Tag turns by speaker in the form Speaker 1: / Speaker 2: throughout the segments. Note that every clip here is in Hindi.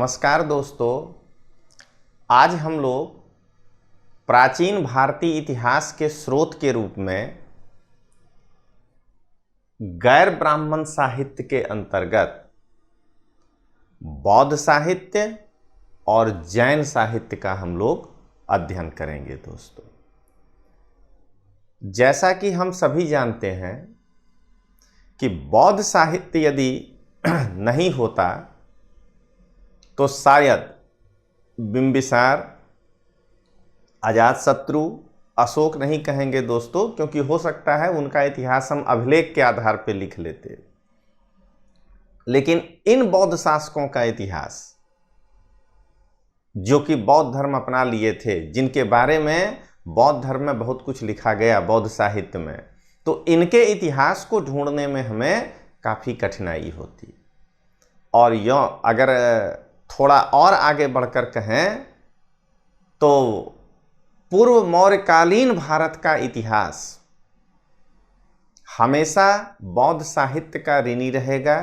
Speaker 1: नमस्कार दोस्तों। आज हम लोग प्राचीन भारतीय इतिहास के स्रोत के रूप में गैर ब्राह्मण साहित्य के अंतर्गत बौद्ध साहित्य और जैन साहित्य का हम लोग अध्ययन करेंगे। दोस्तों, जैसा कि हम सभी जानते हैं कि बौद्ध साहित्य यदि नहीं होता तो शायद बिंबिसार, अजातशत्रु, अशोक नहीं कहेंगे दोस्तों, क्योंकि हो सकता है उनका इतिहास हम अभिलेख के आधार पर लिख लेते, लेकिन इन बौद्ध शासकों का इतिहास जो कि बौद्ध धर्म अपना लिए थे, जिनके बारे में बौद्ध धर्म में बहुत कुछ लिखा गया बौद्ध साहित्य में, तो इनके इतिहास को ढूंढने में हमें काफ़ी कठिनाई होती। और यों अगर थोड़ा और आगे बढ़कर कहें तो पूर्व मौर्यकालीन भारत का इतिहास हमेशा बौद्ध साहित्य का ऋणी रहेगा,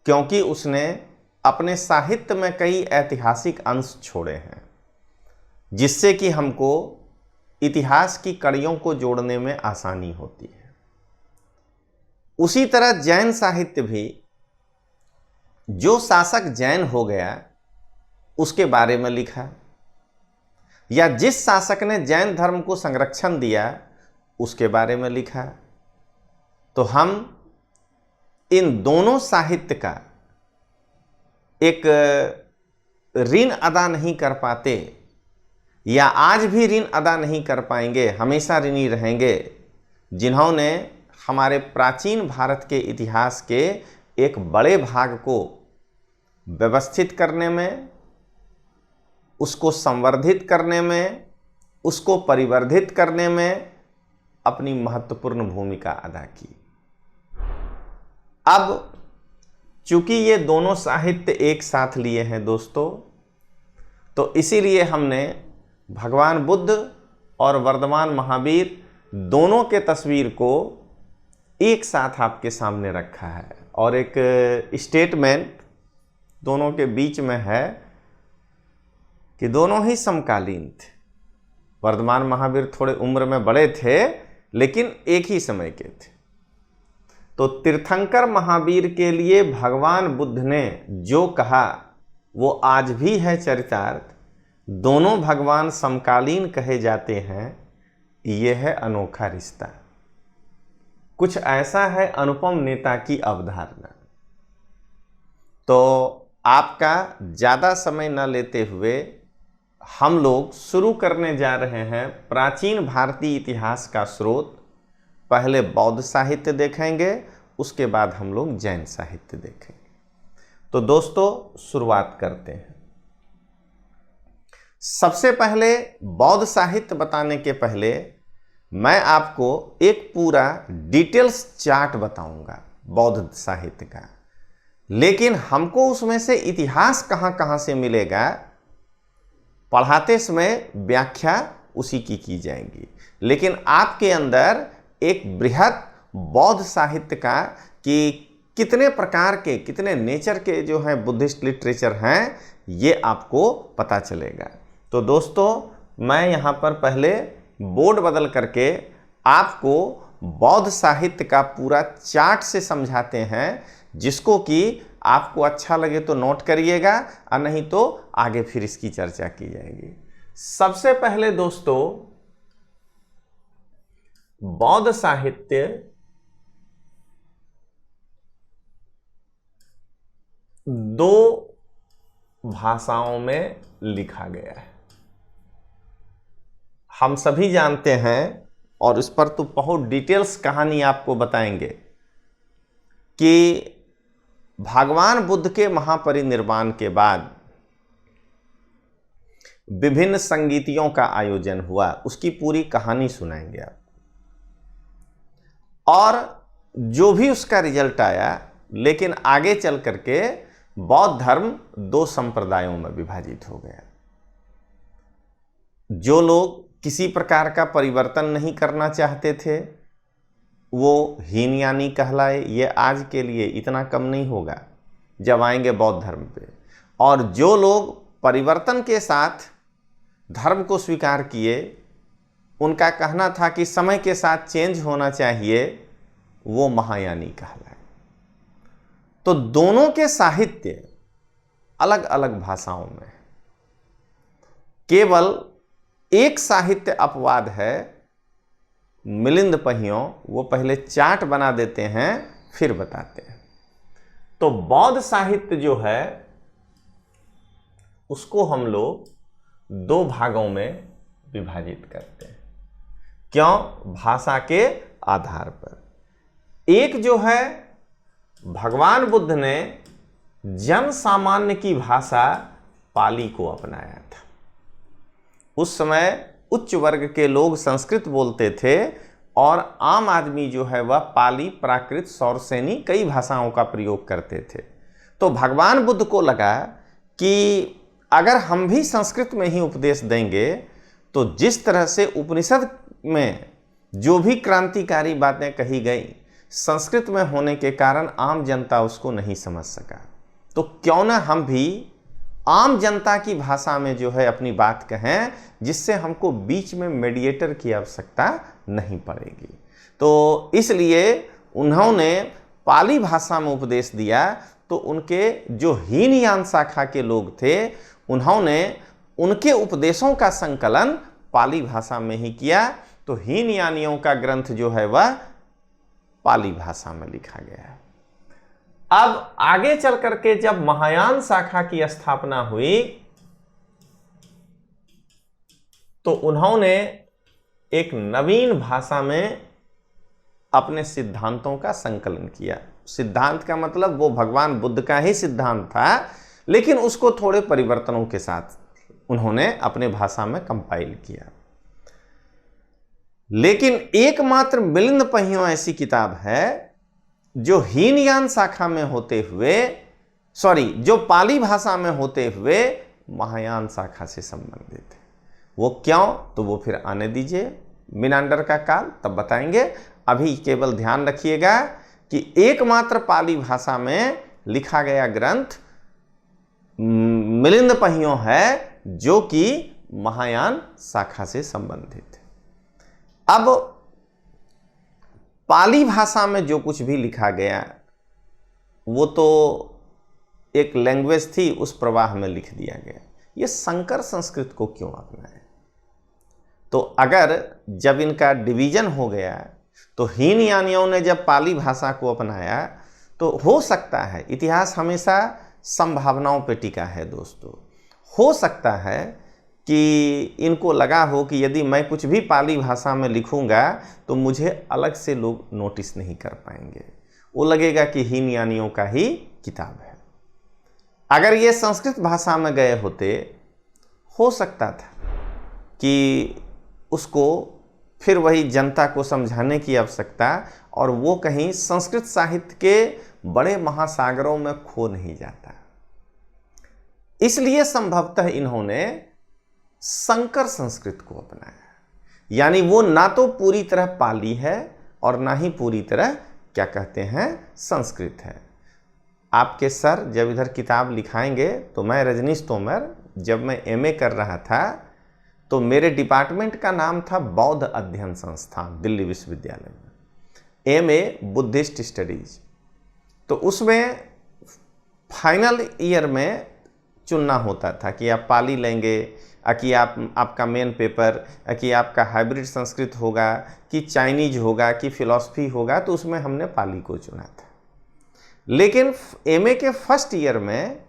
Speaker 1: क्योंकि उसने अपने साहित्य में कई ऐतिहासिक अंश छोड़े हैं, जिससे कि हमको इतिहास की कड़ियों को जोड़ने में आसानी होती है। उसी तरह जैन साहित्य भी, जो शासक जैन हो गया उसके बारे में लिखा, या जिस शासक ने जैन धर्म को संरक्षण दिया उसके बारे में लिखा। तो हम इन दोनों साहित्य का एक ऋण अदा नहीं कर पाते, या आज भी ऋण अदा नहीं कर पाएंगे, हमेशा ऋणी रहेंगे, जिन्होंने हमारे प्राचीन भारत के इतिहास के एक बड़े भाग को व्यवस्थित करने में, उसको संवर्धित करने में, उसको परिवर्धित करने में अपनी महत्वपूर्ण भूमिका अदा की। अब चूंकि ये दोनों साहित्य एक साथ लिए हैं दोस्तों, तो इसीलिए हमने भगवान बुद्ध और वर्धमान महावीर दोनों के तस्वीर को एक साथ आपके सामने रखा है, और एक स्टेटमेंट दोनों के बीच में है कि दोनों ही समकालीन थे। वर्धमान महावीर थोड़े उम्र में बड़े थे, लेकिन एक ही समय के थे। तो तीर्थंकर महावीर के लिए भगवान बुद्ध ने जो कहा वो आज भी है चरितार्थ। दोनों भगवान समकालीन कहे जाते हैं। यह है अनोखा रिश्ता। कुछ ऐसा है अनुपम नेता की अवधारणा। तो आपका ज़्यादा समय न लेते हुए हम लोग शुरू करने जा रहे हैं प्राचीन भारतीय इतिहास का स्रोत। पहले बौद्ध साहित्य देखेंगे, उसके बाद हम लोग जैन साहित्य देखेंगे। तो दोस्तों, शुरुआत करते हैं। सबसे पहले बौद्ध साहित्य बताने के पहले मैं आपको एक पूरा डिटेल्स चार्ट बताऊंगा बौद्ध साहित्य का, लेकिन हमको उसमें से इतिहास कहाँ कहाँ से मिलेगा, पढ़ाते समय व्याख्या उसी की जाएगी, लेकिन आपके अंदर एक बृहद बौद्ध साहित्य का कि कितने प्रकार के, कितने नेचर के जो हैं बुद्धिस्ट लिटरेचर हैं, ये आपको पता चलेगा। तो दोस्तों, मैं यहाँ पर पहले बोर्ड बदल करके आपको बौद्ध साहित्य का पूरा चार्ट से समझाते हैं, जिसको कि आपको अच्छा लगे तो नोट करिएगा, और नहीं तो आगे फिर इसकी चर्चा की जाएगी। सबसे पहले दोस्तों, बौद्ध साहित्य दो भाषाओं में लिखा गया है। हम सभी जानते हैं, और इस पर तो बहुत डिटेल्स कहानी आपको बताएंगे, कि भगवान बुद्ध के महापरिनिर्वाण के बाद विभिन्न संगीतियों का आयोजन हुआ, उसकी पूरी कहानी सुनाएंगे आप, और जो भी उसका रिजल्ट आया। लेकिन आगे चल करके बौद्ध धर्म दो संप्रदायों में विभाजित हो गया। जो लोग किसी प्रकार का परिवर्तन नहीं करना चाहते थे वो हीनयानी कहलाए। ये आज के लिए इतना कम नहीं होगा जब आएंगे बौद्ध धर्म पे। और जो लोग परिवर्तन के साथ धर्म को स्वीकार किए, उनका कहना था कि समय के साथ चेंज होना चाहिए, वो महायानी कहलाए। तो दोनों के साहित्य अलग अलग भाषाओं में, केवल एक साहित्य अपवाद है, मिलिंद पहियों। वो पहले चार्ट बना देते हैं फिर बताते हैं। तो बौद्ध साहित्य जो है उसको हम लोग दो भागों में विभाजित करते हैं। क्यों? भाषा के आधार पर। एक जो है, भगवान बुद्ध ने जन सामान्य की भाषा पाली को अपनाया था। उस समय उच्च वर्ग के लोग संस्कृत बोलते थे और आम आदमी जो है वह पाली, प्राकृत, सौरसेनी कई भाषाओं का प्रयोग करते थे। तो भगवान बुद्ध को लगा कि अगर हम भी संस्कृत में ही उपदेश देंगे तो जिस तरह से उपनिषद में जो भी क्रांतिकारी बातें कही गई, संस्कृत में होने के कारण आम जनता उसको नहीं समझ सका। तो क्यों ना हम भी आम जनता की भाषा में जो है अपनी बात कहें, जिससे हमको बीच में मीडिएटर की आवश्यकता नहीं पड़ेगी। तो इसलिए उन्होंने पाली भाषा में उपदेश दिया। तो उनके जो हीनयान शाखा के लोग थे, उन्होंने उनके उपदेशों का संकलन पाली भाषा में ही किया। तो हीनयानियों का ग्रंथ जो है वह पाली भाषा में लिखा गया है। अब आगे चल करके जब महायान शाखा की स्थापना हुई तो उन्होंने एक नवीन भाषा में अपने सिद्धांतों का संकलन किया। सिद्धांत का मतलब वो भगवान बुद्ध का ही सिद्धांत था, लेकिन उसको थोड़े परिवर्तनों के साथ उन्होंने अपने भाषा में कंपाइल किया। लेकिन एकमात्र मिलिंद पहियों ऐसी किताब है जो हीनयान शाखा में होते हुए, जो पाली भाषा में होते हुए महायान शाखा से संबंधित है। वो क्यों? तो वो फिर आने दीजिए मिनांडर का काल, तब बताएंगे। अभी केवल ध्यान रखिएगा कि एकमात्र पाली भाषा में लिखा गया ग्रंथ मिलिंद पहियों है, जो कि महायान शाखा से संबंधित है। अब पाली भाषा में जो कुछ भी लिखा गया वो तो एक लैंग्वेज थी, उस प्रवाह में लिख दिया गया। ये संकर संस्कृत को क्यों अपनाए? तो अगर जब इनका डिवीजन हो गया तो हीनयानियों ने जब पाली भाषा को अपनाया, तो हो सकता है, इतिहास हमेशा संभावनाओं पे टिका है दोस्तों, हो सकता है कि इनको लगा हो कि यदि मैं कुछ भी पाली भाषा में लिखूंगा तो मुझे अलग से लोग नोटिस नहीं कर पाएंगे, वो लगेगा कि हीनयानियों का ही किताब है। अगर ये संस्कृत भाषा में गए होते, हो सकता था कि उसको फिर वही जनता को समझाने की आवश्यकता, और वो कहीं संस्कृत साहित्य के बड़े महासागरों में खो नहीं जाता। इसलिए संभवतः इन्होंने संकर संस्कृत को अपनाया। यानी वो ना तो पूरी तरह पाली है और ना ही पूरी तरह क्या कहते हैं संस्कृत है। आपके सर जब इधर किताब लिखाएंगे, तो मैं रजनीश तोमर, जब मैं एमए कर रहा था तो मेरे डिपार्टमेंट का नाम था बौद्ध अध्ययन संस्थान, दिल्ली विश्वविद्यालय में, एमए बुद्धिस्ट स्टडीज। तो उसमें फाइनल ईयर में चुनना होता था कि आप पाली लेंगे, कि आपका मेन पेपर, कि आपका हाइब्रिड संस्कृत होगा, कि चाइनीज होगा, कि फिलॉसफी होगा। तो उसमें हमने पाली को चुना था। लेकिन एमए के फर्स्ट ईयर में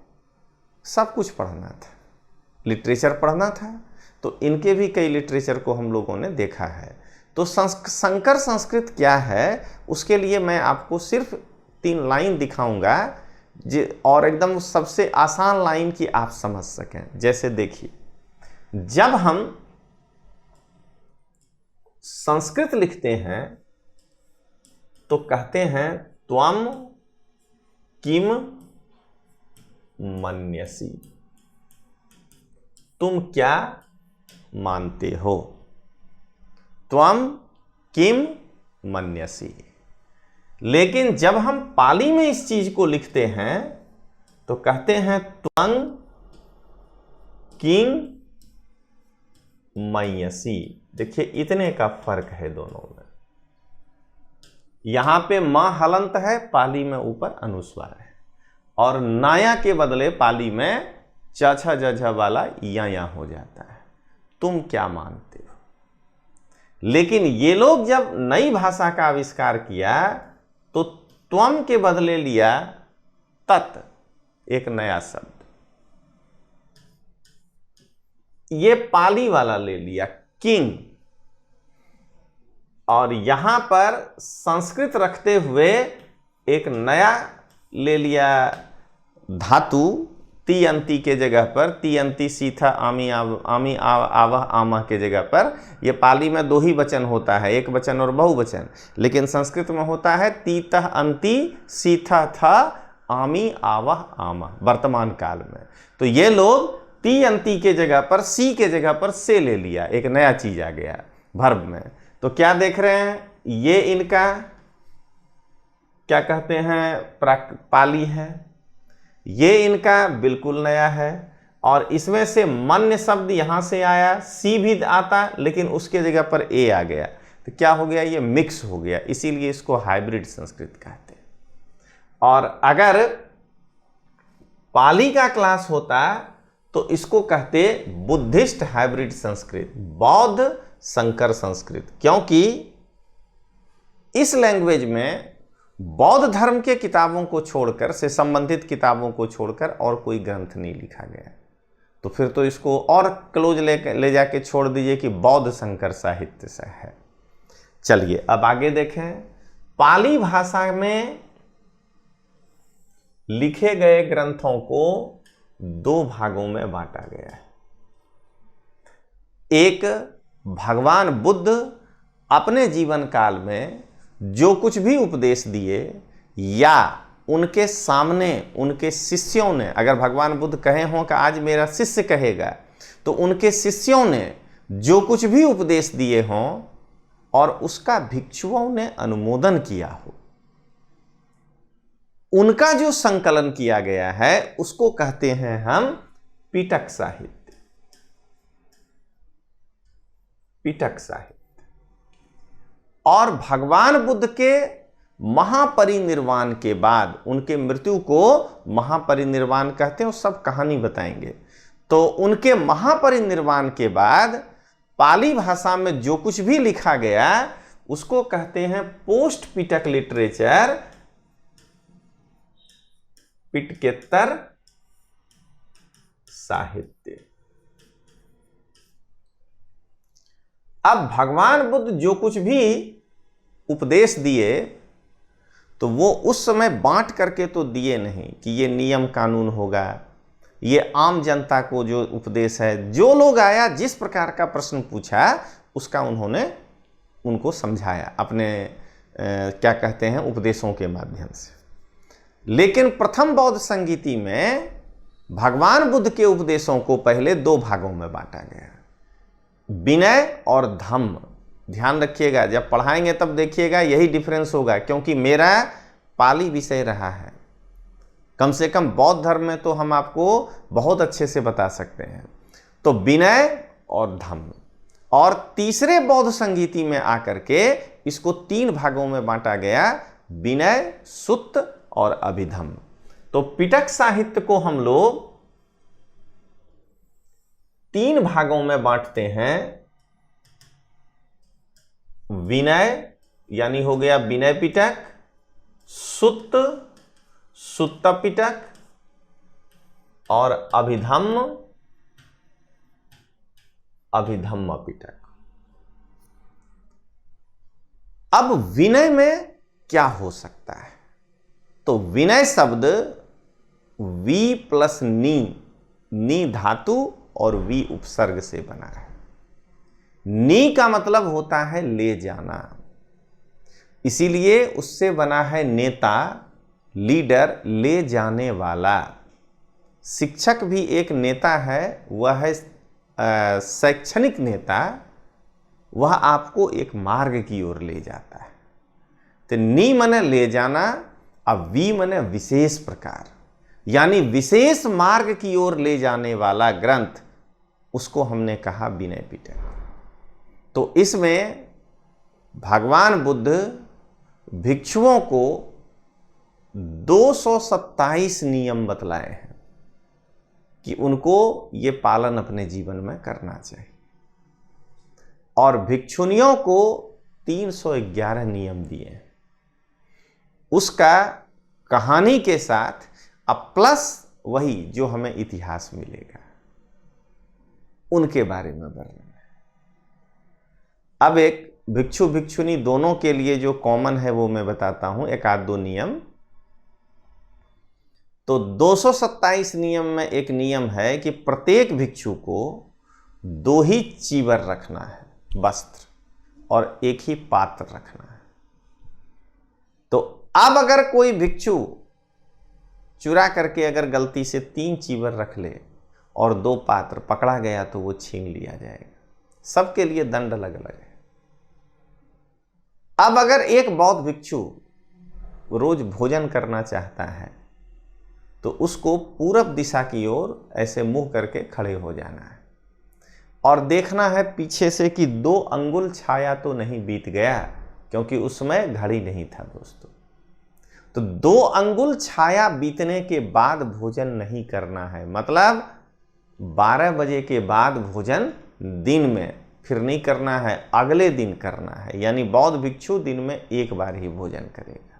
Speaker 1: सब कुछ पढ़ना था, लिटरेचर पढ़ना था। तो इनके भी कई लिटरेचर को हम लोगों ने देखा है। तो संकर संस्कृत क्या है, उसके लिए मैं आपको सिर्फ 3 लाइन दिखाऊंगा, और एकदम सबसे आसान लाइन की आप समझ सकें। जैसे देखिए, जब हम संस्कृत लिखते हैं तो कहते हैं त्वम किम मन्यसी, तुम क्या मानते हो। त्वम किम मन्यसी। लेकिन जब हम पाली में इस चीज को लिखते हैं तो कहते हैं त्वं किंग मयसी। देखिए इतने का फर्क है दोनों में। यहां पे म हलंत है, पाली में ऊपर अनुस्वार है, और नाया के बदले पाली में च छ ज झ वाला या हो जाता है। तुम क्या मानते हो? लेकिन ये लोग जब नई भाषा का आविष्कार किया तो त्वम के बदले लिया तत्, एक नया शब्द। ये पाली वाला ले लिया किंग, और यहां पर संस्कृत रखते हुए एक नया ले लिया धातु ती अंती के जगह पर, ती अंती सीथा आमी आमी आवह आमह के जगह पर। यह पाली में दो ही वचन होता है, एक वचन और बहुवचन, लेकिन संस्कृत में होता है तीतः अंती सीथा था आमी आवह आमह वर्तमान काल में। तो ये लोग ती अंती के जगह पर सी के जगह पर से ले लिया, एक नया चीज आ गया वर्ब में। तो क्या देख रहे हैं, ये इनका क्या कहते हैं पाली है, ये इनका बिल्कुल नया है, और इसमें से मन्य शब्द यहां से आया, सी भी आता लेकिन उसके जगह पर ए आ गया। तो क्या हो गया, ये मिक्स हो गया, इसीलिए इसको हाइब्रिड संस्कृत कहते हैं। और अगर पाली का क्लास होता तो इसको कहते बुद्धिस्ट हाइब्रिड संस्कृत, बौद्ध संकर संस्कृत, क्योंकि इस लैंग्वेज में बौद्ध धर्म के किताबों को छोड़कर, से संबंधित किताबों को छोड़कर और कोई ग्रंथ नहीं लिखा गया। तो फिर तो इसको और क्लोज ले जाके छोड़ दीजिए कि बौद्ध संकर साहित्य से है। चलिए अब आगे देखें। पाली भाषा में लिखे गए ग्रंथों को दो भागों में बांटा गया है। एक, भगवान बुद्ध अपने जीवन काल में जो कुछ भी उपदेश दिए, या उनके सामने उनके शिष्यों ने, अगर भगवान बुद्ध कहे हों कि आज मेरा शिष्य कहेगा, तो उनके शिष्यों ने जो कुछ भी उपदेश दिए हों और उसका भिक्षुओं ने अनुमोदन किया हो, उनका जो संकलन किया गया है उसको कहते हैं हम पिटक साहित्य। पिटक साहित्य। और भगवान बुद्ध के महापरिनिर्वाण के बाद, उनके मृत्यु को महापरिनिर्वाण कहते हैं, वो सब कहानी बताएंगे। तो उनके महापरिनिर्वाण के बाद पाली भाषा में जो कुछ भी लिखा गया उसको कहते हैं पोस्ट पिटक लिटरेचर, पिटकेतर साहित्य। अब भगवान बुद्ध जो कुछ भी उपदेश दिए तो वो उस समय बांट करके तो दिए नहीं कि ये नियम कानून होगा, ये आम जनता को जो उपदेश है, जो लोग आया जिस प्रकार का प्रश्न पूछा उसका उन्होंने उनको समझाया अपने क्या कहते हैं उपदेशों के माध्यम से। लेकिन प्रथम बौद्ध संगीति में भगवान बुद्ध के उपदेशों को पहले दो भागों में बांटा गया, विनय और धम्म। ध्यान रखिएगा, जब पढ़ाएंगे तब देखिएगा यही डिफरेंस होगा, क्योंकि मेरा पाली विषय रहा है। कम से कम बौद्ध धर्म में तो हम आपको बहुत अच्छे से बता सकते हैं। तो विनय और धम्म, और तीसरे बौद्ध संगीति में आकर के इसको तीन भागों में बांटा गया, विनय, सुत्त और अभिधम्म। तो पिटक साहित्य को हम लोग तीन भागों में बांटते हैं। विनय यानी हो गया विनय पिटक, सुत्त सुत्त पिटक, और अभिधम्म अभिधम्म पिटक। अब विनय में क्या हो सकता है? तो विनय शब्द वी प्लस नी धातु और वी उपसर्ग से बना है। नी का मतलब होता है ले जाना, इसीलिए उससे बना है नेता, लीडर, ले जाने वाला। शिक्षक भी एक नेता है, वह है शैक्षणिक नेता, वह आपको एक मार्ग की ओर ले जाता है। तो नी माने ले जाना, अब वी माने विशेष प्रकार, यानी विशेष मार्ग की ओर ले जाने वाला ग्रंथ उसको हमने कहा विनय पिटक। तो इसमें भगवान बुद्ध भिक्षुओं को 227 नियम बतलाए हैं कि उनको ये पालन अपने जीवन में करना चाहिए, और भिक्षुनियों को 311 नियम दिए हैं। उसका कहानी के साथ अब प्लस वही जो हमें इतिहास मिलेगा उनके बारे में वर्णन है। अब एक भिक्षु भिक्षुनी दोनों के लिए जो कॉमन है वो मैं बताता हूं, एक आध दो नियम। तो 227 नियम में एक नियम है कि प्रत्येक भिक्षु को 2 ही चीवर रखना है, वस्त्र, और 1 ही पात्र रखना है। तो अब अगर कोई भिक्षु चुरा करके अगर गलती से 3 चीवर रख ले और 2 पात्र, पकड़ा गया तो वो छीन लिया जाएगा। सबके लिए दंड अलग अलग है। अब अगर एक बौद्ध भिक्षु रोज भोजन करना चाहता है तो उसको पूरब दिशा की ओर ऐसे मुंह करके खड़े हो जाना है और देखना है पीछे से कि 2 अंगुल छाया तो नहीं बीत गया, क्योंकि उसमें घड़ी नहीं था दोस्तों। तो 2 अंगुल छाया बीतने के बाद भोजन नहीं करना है, मतलब 12 बजे के बाद भोजन दिन में फिर नहीं करना है, अगले दिन करना है। यानी बौद्ध भिक्षु दिन में 1 बार ही भोजन करेगा।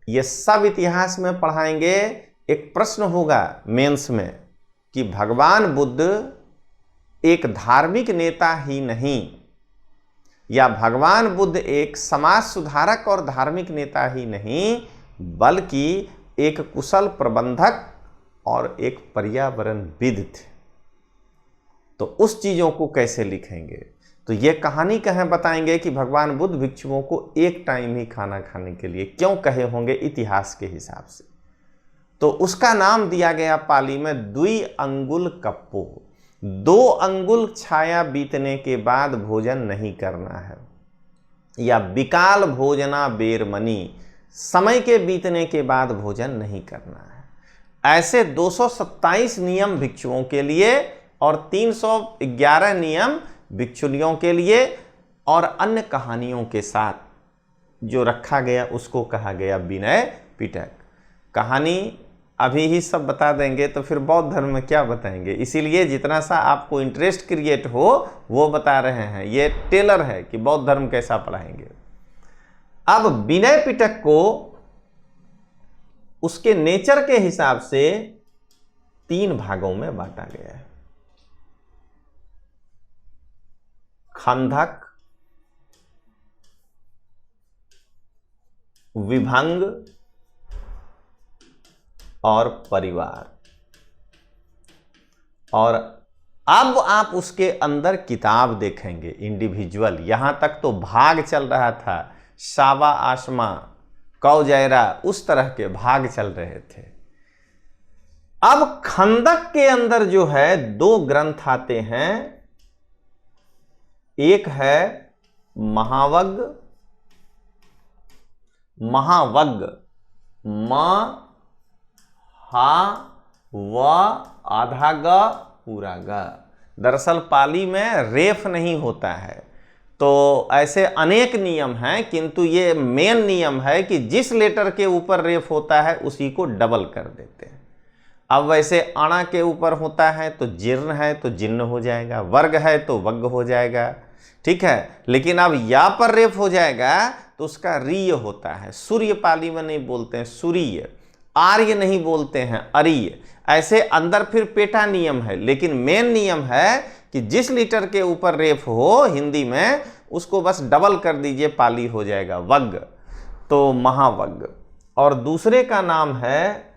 Speaker 1: ये सब इतिहास में पढ़ाएंगे। एक प्रश्न होगा मेंस में कि भगवान बुद्ध एक धार्मिक नेता ही नहीं, या भगवान बुद्ध एक समाज सुधारक और धार्मिक नेता ही नहीं, बल्कि एक कुशल प्रबंधक और एक पर्यावरणविद थे। तो उस चीजों को कैसे लिखेंगे? तो ये कहानी कहें बताएंगे कि भगवान बुद्ध भिक्षुओं को 1 टाइम ही खाना खाने के लिए क्यों कहे होंगे इतिहास के हिसाब से। तो उसका नाम दिया गया पाली में द्वि अंगुल कप्पो। 2 अंगुल छाया बीतने के बाद भोजन नहीं करना है, या विकाल भोजना बेरमनी, समय के बीतने के बाद भोजन नहीं करना है। ऐसे 227 नियम भिक्षुओं के लिए और 311 नियम भिक्षुनियों के लिए, और अन्य कहानियों के साथ जो रखा गया उसको कहा गया विनय पिटक। कहानी अभी ही सब बता देंगे तो फिर बौद्ध धर्म में क्या बताएंगे, इसीलिए जितना सा आपको इंटरेस्ट क्रिएट हो वो बता रहे हैं। ये टेलर है कि बौद्ध धर्म कैसा पढ़ाएंगे। अब विनय पिटक को उसके नेचर के हिसाब से 3 भागों में बांटा गया है। खंधक, विभंग और परिवार। और अब आप उसके अंदर किताब देखेंगे इंडिविजुअल। यहां तक तो भाग चल रहा था, सावा आसमा, कौजैरा, उस तरह के भाग चल रहे थे। अब खंदक के अंदर जो है 2 ग्रंथ आते हैं। एक है महावग, महावग, म हा व आधा ग पूरा ग। दरअसल पाली में रेफ नहीं होता है, तो ऐसे अनेक नियम हैं, किंतु ये मेन नियम है कि जिस लेटर के ऊपर रेफ होता है उसी को डबल कर देते हैं। अब वैसे अणा के ऊपर होता है तो जीर्ण है तो जिन्न हो जाएगा, वर्ग है तो वग हो जाएगा, ठीक है। लेकिन अब या पर रेफ हो जाएगा तो उसका रीय होता है। सूर्य पाली में नहीं बोलते हैं सूर्य, आर्य नहीं बोलते हैं अरीय। ऐसे अंदर फिर पेटा नियम है, लेकिन मेन नियम है कि जिस लीटर के ऊपर रेफ हो हिंदी में उसको बस डबल कर दीजिए, पाली हो जाएगा वग, तो महावग। और दूसरे का नाम है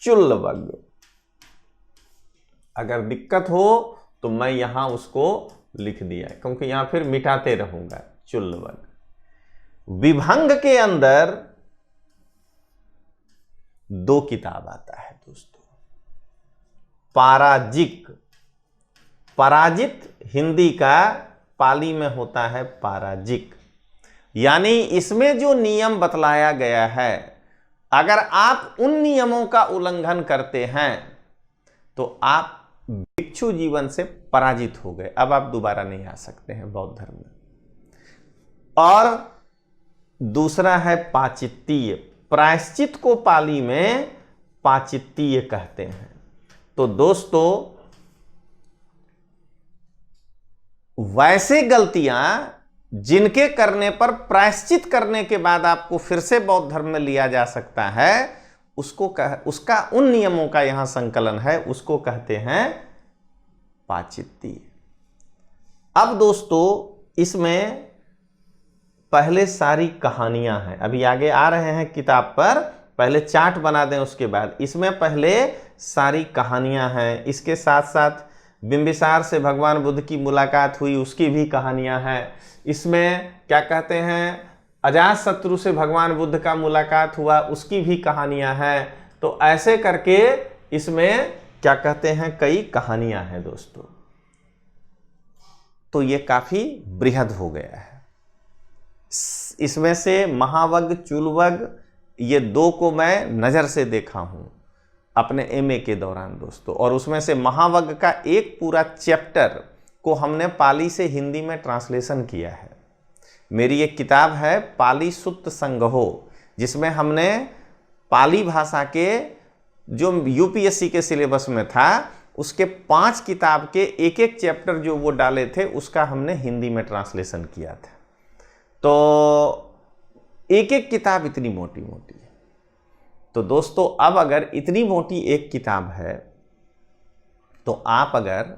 Speaker 1: चुल्लवग। अगर दिक्कत हो तो मैं यहां उसको लिख दिया क्योंकि यहां फिर मिटाते रहूंगा। चुल्लवग। विभंग के अंदर 2 किताब आता है दोस्तों। पाराजिक, पराजित हिंदी का, पाली में होता है पाराजिक। यानी इसमें जो नियम बतलाया गया है, अगर आप उन नियमों का उल्लंघन करते हैं तो आप भिक्षु जीवन से पराजित हो गए, अब आप दोबारा नहीं आ सकते हैं बौद्ध धर्म में। और दूसरा है पाचित्तीय। प्रायश्चित को पाली में पाचित्तीय कहते हैं। तो दोस्तों, वैसे गलतियां जिनके करने पर प्रायश्चित करने के बाद आपको फिर से बौद्ध धर्म में लिया जा सकता है, उसका उन नियमों का यहां संकलन है, उसको कहते हैं पाचित्तीय। अब दोस्तों, इसमें पहले सारी कहानियां हैं, अभी आगे आ रहे हैं किताब पर, पहले चार्ट बना दें उसके बाद। इसमें पहले सारी कहानियां हैं, इसके साथ साथ बिंबिसार से भगवान बुद्ध की मुलाकात हुई उसकी भी कहानियां हैं। इसमें क्या कहते हैं, अजातशत्रु से भगवान बुद्ध का मुलाकात हुआ उसकी भी कहानियां हैं। तो ऐसे करके इसमें क्या कहते हैं, कई कहानियां हैं दोस्तों। तो ये काफी बृहद हो गया है। इसमें से महावग, चूलवग, ये दो को मैं नजर से देखा हूं अपने एमए के दौरान दोस्तों। और उसमें से महावग का एक पूरा चैप्टर को हमने पाली से हिंदी में ट्रांसलेशन किया है। मेरी एक किताब है पाली सुत्त संग्रहो, जिसमें हमने पाली भाषा के जो यूपीएससी के सिलेबस में था उसके 5 किताब के एक एक चैप्टर जो वो डाले थे उसका हमने हिंदी में ट्रांसलेशन किया था। तो एक एक किताब इतनी मोटी मोटी है। तो दोस्तों, अब अगर इतनी मोटी एक किताब है तो आप अगर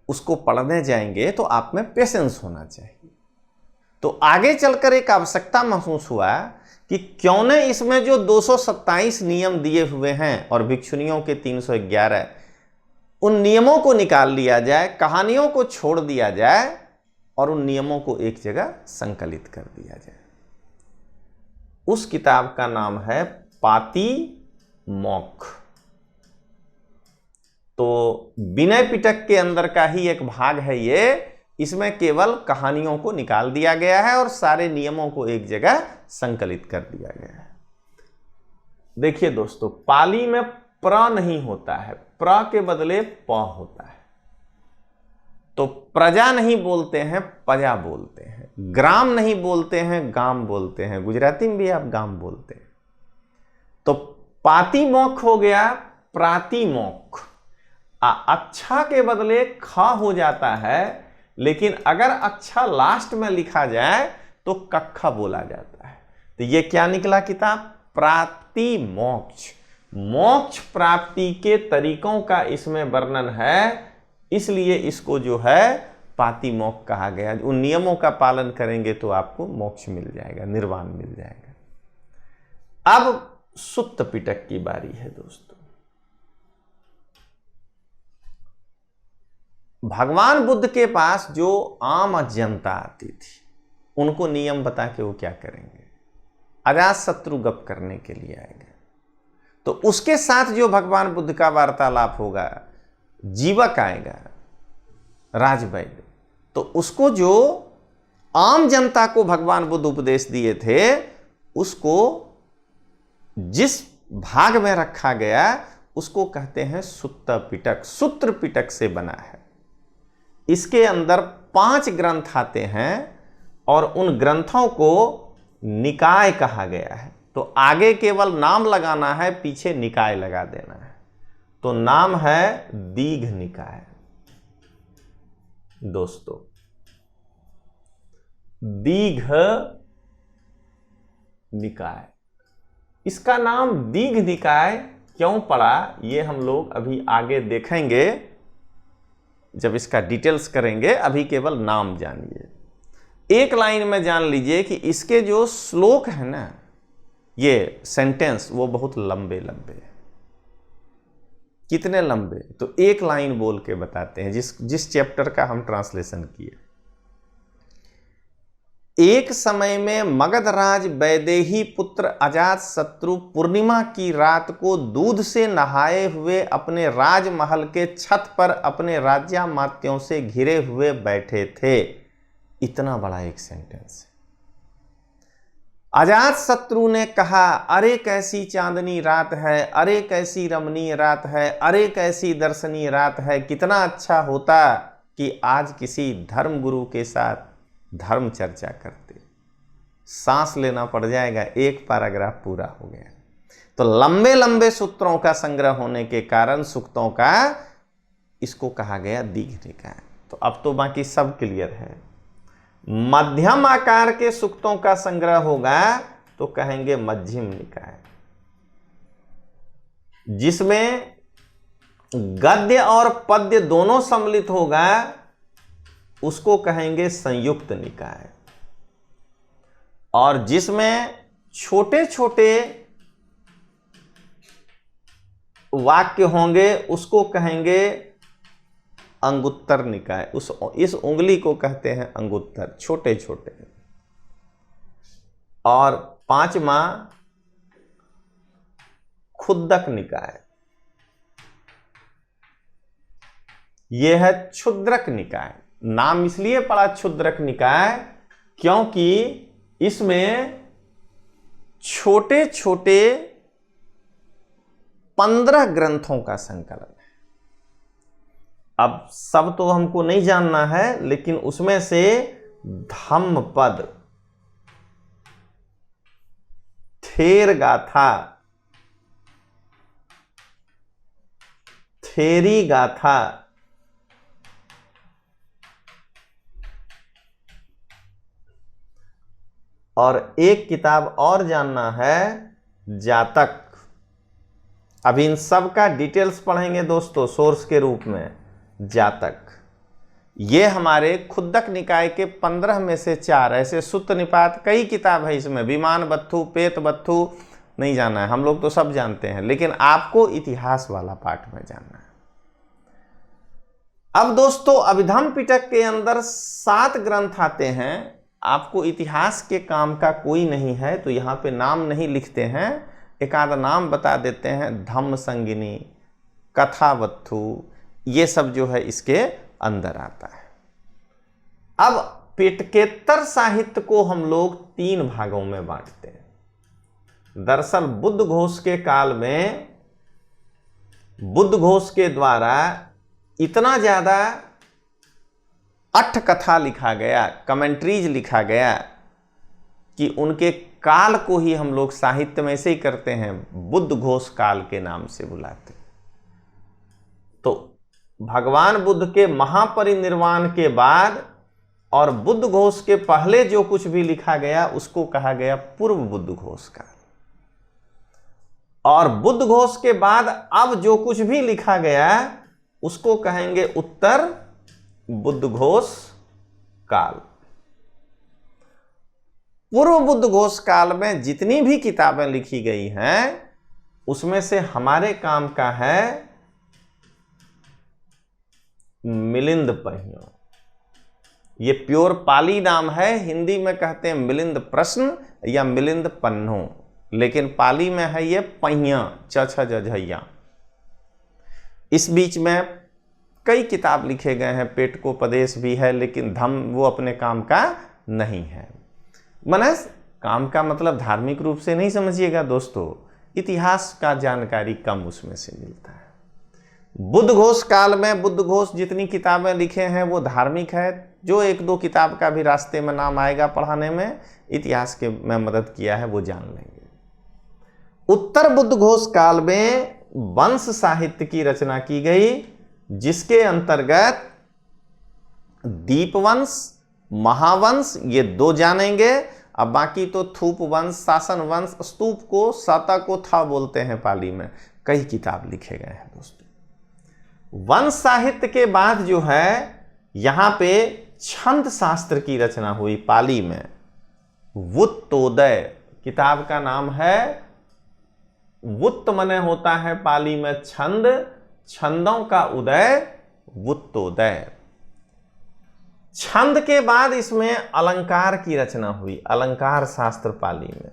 Speaker 1: उसको पढ़ने जाएंगे तो आप में पेशेंस होना चाहिए। तो आगे चलकर एक आवश्यकता महसूस हुआ कि क्यों न इसमें जो 227 नियम दिए हुए हैं और भिक्षुनियों के 311, उन नियमों को निकाल लिया जाए, कहानियों को छोड़ दिया जाए और उन नियमों को एक जगह संकलित कर दिया जाए। उस किताब का नाम है पाती मोक्ष। तो विनय पिटक के अंदर का ही एक भाग है ये। इसमें केवल कहानियों को निकाल दिया गया है और सारे नियमों को एक जगह संकलित कर दिया गया है। देखिए दोस्तों, पाली में प्र नहीं होता है, प्र के बदले प होता है। तो प्रजा नहीं बोलते हैं, प्रजा बोलते हैं। ग्राम नहीं बोलते हैं, गाम बोलते हैं। गुजराती में भी आप गाम बोलते हैं। तो पातिमोक्ष हो गया प्रातिमोक्ष। अच्छा के बदले ख हो जाता है, लेकिन अगर अच्छा लास्ट में लिखा जाए तो कक्खा बोला जाता है। तो ये क्या निकला किताब, प्रातिमोक्ष। मोक्ष प्राप्ति के तरीकों का इसमें वर्णन है, इसलिए इसको जो है पातिमोक्ष कहा गया। उन नियमों का पालन करेंगे तो आपको मोक्ष मिल जाएगा, निर्वाण मिल जाएगा। अब सुत्त पिटक की बारी है दोस्तों। भगवान बुद्ध के पास जो आम जनता आती थी उनको नियम बता के वो क्या करेंगे, अजातशत्रु गप करने के लिए आएगा। तो उसके साथ जो भगवान बुद्ध का वार्तालाप होगा, जीवक आएगा, राजवैद्य, तो उसको जो आम जनता को भगवान बुद्ध उपदेश दिए थे उसको जिस भाग में रखा गया उसको कहते हैं सुत्त पिटक। सूत्र पिटक से बना है। इसके अंदर 5 ग्रंथ आते हैं और उन ग्रंथों को निकाय कहा गया है। तो आगे केवल नाम लगाना है, पीछे निकाय लगा देना है। तो नाम है दीघ निकाय दोस्तों। दीघ निकाय, इसका नाम दीघ निकाय क्यों पड़ा ये हम लोग अभी आगे देखेंगे जब इसका डिटेल्स करेंगे। अभी केवल नाम जानिए। एक लाइन में जान लीजिए कि इसके जो श्लोक है ना, ये सेंटेंस, वो बहुत लंबे लंबे हैं। कितने लंबे, तो एक लाइन बोल के बताते हैं जिस चैप्टर का हम ट्रांसलेशन किए। एक समय में मगधराज वैदेही पुत्र अजातशत्रु पूर्णिमा की रात को दूध से नहाए हुए अपने राजमहल के छत पर अपने राज्यमात्यों से घिरे हुए बैठे थे। इतना बड़ा एक सेंटेंस अजात शत्रु ने कहा, अरे कैसी चांदनी रात है, अरे कैसी रमणीय रात है, अरे कैसी दर्शनीय रात है, कितना अच्छा होता कि आज किसी धर्म गुरु के साथ धर्म चर्चा करते। सांस लेना पड़ जाएगा, एक पैराग्राफ पूरा हो गया। तो लंबे लंबे सूत्रों का संग्रह होने के कारण सूक्तों का इसको कहा गया दीघ निकाय। तो अब तो बाकी सब क्लियर है। मध्यम आकार के सूक्तों का संग्रह होगा तो कहेंगे मध्यम निकाय, जिसमें गद्य और पद्य दोनों सम्मिलित होगा उसको कहेंगे संयुक्त निकाय, और जिसमें छोटे छोटे वाक्य होंगे उसको कहेंगे अंगुत्तर निकाय। इस उंगली को कहते हैं अंगुत्तर, छोटे छोटे। और पांचवा खुद्दक निकाय, यह है क्षुद्रक निकाय। नाम इसलिए पड़ा क्षुद्रक निकाय क्योंकि इसमें छोटे छोटे 15 ग्रंथों का संकलन है। अब सब तो हमको नहीं जानना है, लेकिन उसमें से धम्मपद, थेर गाथा, थेरी गाथा, और एक किताब और जानना है, जातक। अब इन सब का डिटेल्स पढ़ेंगे दोस्तों सोर्स के रूप में। जातक ये हमारे खुद्दक निकाय के 15 में से 4, ऐसे सुत्त निपात कई किताब है इसमें, विमान बत्थु, पेत बत्थु नहीं जाना है, हम लोग तो सब जानते हैं, लेकिन आपको इतिहास वाला पार्ट में जानना है। अब दोस्तों अभिधम्म पिटक के अंदर 7 ग्रंथ आते हैं। आपको इतिहास के काम का कोई नहीं है तो यहाँ पे नाम नहीं लिखते हैं, एक आधा नाम बता देते हैं। धम्म संगिनी, कथावत्थु, ये सब जो है इसके अंदर आता है। अब पिटकेतर साहित्य को हम लोग 3 भागों में बांटते हैं। दरअसल बुद्ध घोष के काल में बुद्ध घोष के द्वारा इतना ज्यादा अट्ठ कथा लिखा गया, कमेंट्रीज लिखा गया कि उनके काल को ही हम लोग साहित्य में से ही करते हैं, बुद्ध घोष काल के नाम से बुलाते। तो भगवान बुद्ध के महापरिनिर्वाण के बाद और बुद्ध घोष के पहले जो कुछ भी लिखा गया उसको कहा गया पूर्व बुद्ध घोष काल, और बुद्ध घोष के बाद अब जो कुछ भी लिखा गया उसको कहेंगे उत्तर बुद्ध घोष काल। पूर्व बुद्ध घोष काल में जितनी भी किताबें लिखी गई हैं उसमें से हमारे काम का है मिलिंद पहियों। ये प्योर पाली नाम है, हिंदी में कहते हैं मिलिंद प्रश्न या मिलिंद पन्नों, लेकिन पाली में है ये पहिया, छ जझैया। इस बीच में कई किताब लिखे गए हैं, पेटकोपदेश भी है, लेकिन धम्म वो अपने काम का नहीं है। मनस काम का मतलब धार्मिक रूप से नहीं समझिएगा दोस्तों, इतिहास का जानकारी कम उसमें से मिलता है। बुद्ध घोष काल में बुद्ध घोष जितनी किताबें लिखे हैं वो धार्मिक है, जो 1-2 किताब का भी रास्ते में नाम आएगा पढ़ाने में, इतिहास के में मदद किया है वो जान लेंगे। उत्तर बुद्ध घोष काल में वंश साहित्य की रचना की गई, जिसके अंतर्गत दीपवंश, महावंश ये 2 जानेंगे। अब बाकी तो थूप वंश, शासन वंश, स्तूप को साता को था बोलते हैं पाली में, कई किताब लिखे गए हैं दोस्तों। वंश साहित्य के बाद जो है यहां पे छंद शास्त्र की रचना हुई पाली में। वुत्तोदय किताब का नाम है। वुत्त मने होता है पाली में छंद, छंदों का उदय वुत्तोदय। छंद के बाद इसमें अलंकार की रचना हुई, अलंकार शास्त्र पाली में।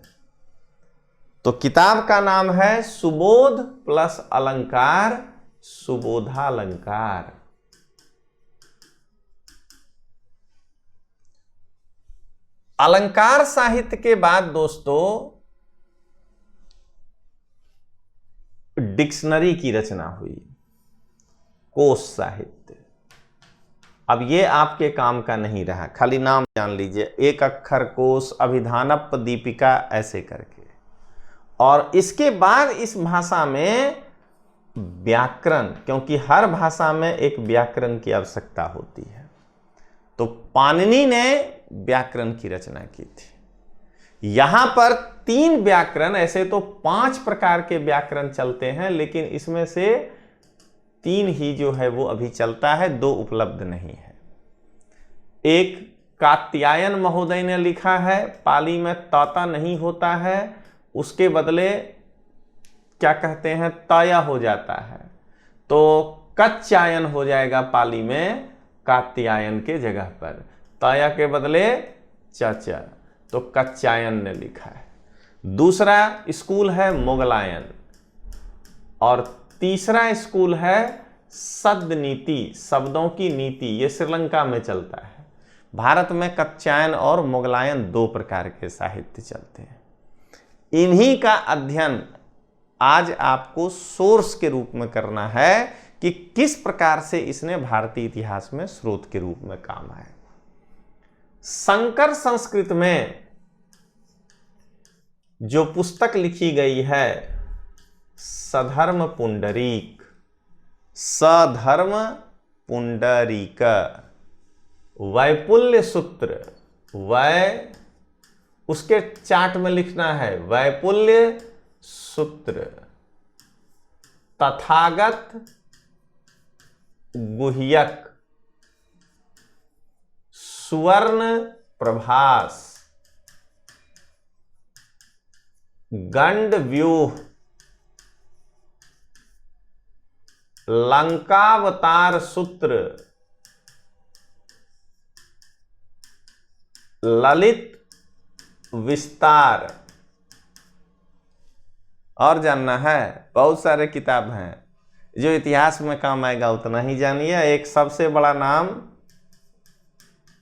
Speaker 1: तो किताब का नाम है सुबोध प्लस अलंकार, सुबोधालंकार। अलंकार साहित्य के बाद दोस्तों डिक्शनरी की रचना हुई, कोश साहित्य। अब ये आपके काम का नहीं रहा, खाली नाम जान लीजिए, एक अक्षर कोश, अभिधानप दीपिका, ऐसे करके। और इसके बाद इस भाषा में व्याकरण, क्योंकि हर भाषा में एक व्याकरण की आवश्यकता होती है, तो पाणिनि ने व्याकरण की रचना की थी। यहां पर 3 व्याकरण, ऐसे तो 5 प्रकार के व्याकरण चलते हैं, लेकिन इसमें से 3 ही जो है वो अभी चलता है, 2 उपलब्ध नहीं है। एक कात्यायन महोदय ने लिखा है, पाली में ताता नहीं होता है, उसके बदले क्या कहते हैं, ताया हो जाता है, तो कच्चायन हो जाएगा पाली में कात्यायन के जगह पर, ताया के बदले चाचा, तो कच्चायन ने लिखा है। दूसरा स्कूल है मोगलायन, और तीसरा स्कूल है शब्द नीति, शब्दों की नीति, ये श्रीलंका में चलता है। भारत में कच्चायन और मोगलायन 2 प्रकार के साहित्य चलते हैं। इन्हीं का अध्ययन आज आपको सोर्स के रूप में करना है कि किस प्रकार से इसने भारतीय इतिहास में स्रोत के रूप में काम आया। संकर संस्कृत में जो पुस्तक लिखी गई है सधर्म पुंडरीक, सधर्म पुंडरीक, वैपुल्य सूत्र, उसके चार्ट में लिखना है वैपुल्य सूत्र, तथागत गुह्यक, सुवर्ण प्रभास, गंड व्यूह, लंकावतार सूत्र, ललित विस्तार, और जानना है बहुत सारे किताब हैं, जो इतिहास में काम आएगा उतना ही जानिए। एक सबसे बड़ा नाम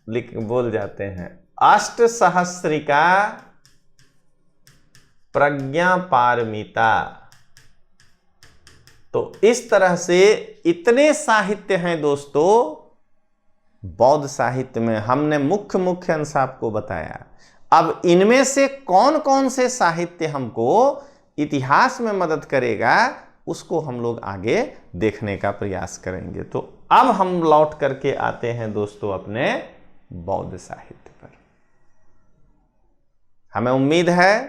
Speaker 1: बोल जाते हैं, अष्ट सहस्रिका प्रज्ञा पारमिता। तो इस तरह से इतने साहित्य हैं दोस्तों बौद्ध साहित्य में, हमने मुख्य मुख्य अंश आपको बताया। अब इनमें से कौन कौन से साहित्य हमको इतिहास में मदद करेगा, उसको हम लोग आगे देखने का प्रयास करेंगे। तो अब हम लौट करके आते हैं दोस्तों अपने बौद्ध साहित्य पर। हमें उम्मीद है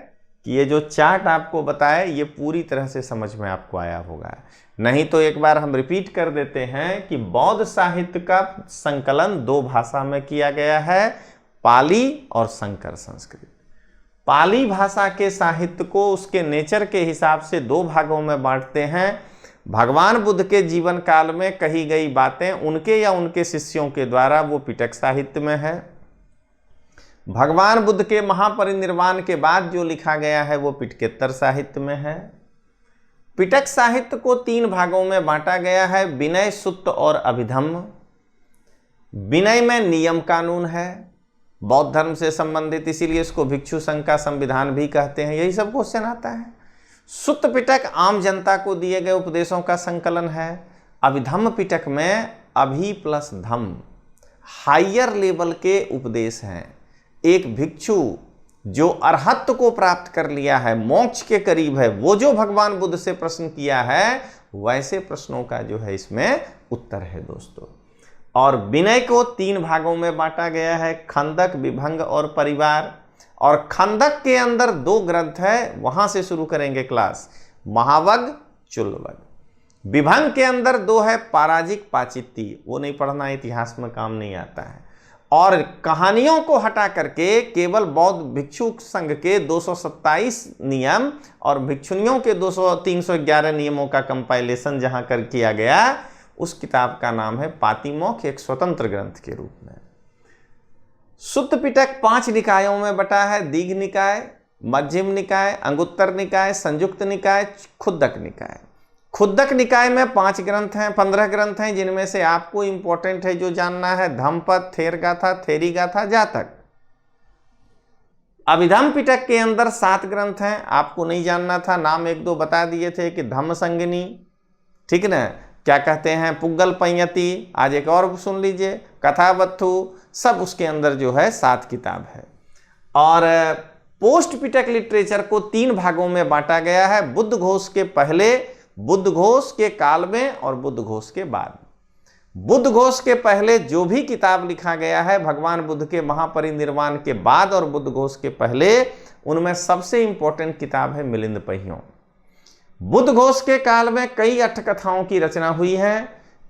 Speaker 1: कि ये जो चार्ट आपको बताए ये पूरी तरह से समझ में आपको आया होगा। नहीं तो एक बार हम रिपीट कर देते हैं कि बौद्ध साहित्य का संकलन 2 भाषा में किया गया है, पाली और संकर संस्कृत। पाली भाषा के साहित्य को उसके नेचर के हिसाब से 2 भागों में बांटते हैं। भगवान बुद्ध के जीवन काल में कही गई बातें उनके या उनके शिष्यों के द्वारा वो पिटक साहित्य में है। भगवान बुद्ध के महापरिनिर्वाण के बाद जो लिखा गया है वो पिटकेतर साहित्य में है। पिटक साहित्य को 3 भागों में बांटा गया है, विनय, सुत्त और अभिधम्म। विनय में नियम कानून है, बौद्ध धर्म से संबंधित, इसीलिए इसको भिक्षु संघ का संविधान भी कहते हैं, यही सब क्वेश्चन आता है। सुत्त पिटक आम जनता को दिए गए उपदेशों का संकलन है। अभिधम्म पिटक में अभि प्लस धम्म हायर लेवल के उपदेश हैं। एक भिक्षु जो अरहत्व को प्राप्त कर लिया है, मोक्ष के करीब है, वो जो भगवान बुद्ध से प्रश्न किया है वैसे प्रश्नों का जो है इसमें उत्तर है दोस्तों। और विनय को 3 भागों में बांटा गया है, खंदक, विभंग और परिवार। और खंदक के अंदर 2 ग्रंथ है, वहां से शुरू करेंगे क्लास, महावग, चुल्लवग। विभंग के अंदर 2 है, पाराजिक, पाचित्ती, वो नहीं पढ़ना, इतिहास में काम नहीं आता है। और कहानियों को हटा करके केवल बौद्ध भिक्षु संघ के 227 नियम और भिक्षुनियों के 311 नियमों का कंपाइलेशन जहां कर किया गया, उस किताब का नाम है पातिमोक्ष, एक स्वतंत्र ग्रंथ के रूप में। सुत्त पिटक 5 निकायों में बटा है, दीघ निकाय, मध्यम निकाय, अंगुत्तर निकाय, संयुक्त निकाय, खुद्दक निकाय। खुद्दक निकाय में 5 ग्रंथ हैं, 15 ग्रंथ हैं, जिनमें से आपको इंपॉर्टेंट है जो जानना है, धम्मपद, थेर गाथा, थेरी गाथा, जातक। अभिधम्म पिटक के अंदर 7 ग्रंथ हैं, आपको नहीं जानना था, नाम 1-2 बता दिए थे कि धम्म संगिनी, ठीक ना, क्या कहते हैं पुग्गल पंयति, आज एक और सुन लीजिए, कथावत्थु, सब उसके अंदर जो है 7 किताब है। और पोस्ट पिटक लिटरेचर को 3 भागों में बांटा गया है, बुद्ध घोष के पहले, बुद्ध घोष के काल में और बुद्ध घोष के बाद। बुद्ध घोष के पहले जो भी किताब लिखा गया है भगवान बुद्ध के महापरिनिर्वाण के बाद और बुद्ध घोष के पहले, उनमें सबसे इंपॉर्टेंट किताब है मिलिंद पहियों। बुद्ध घोष के काल में कई अट्ठकथाओं की रचना हुई है,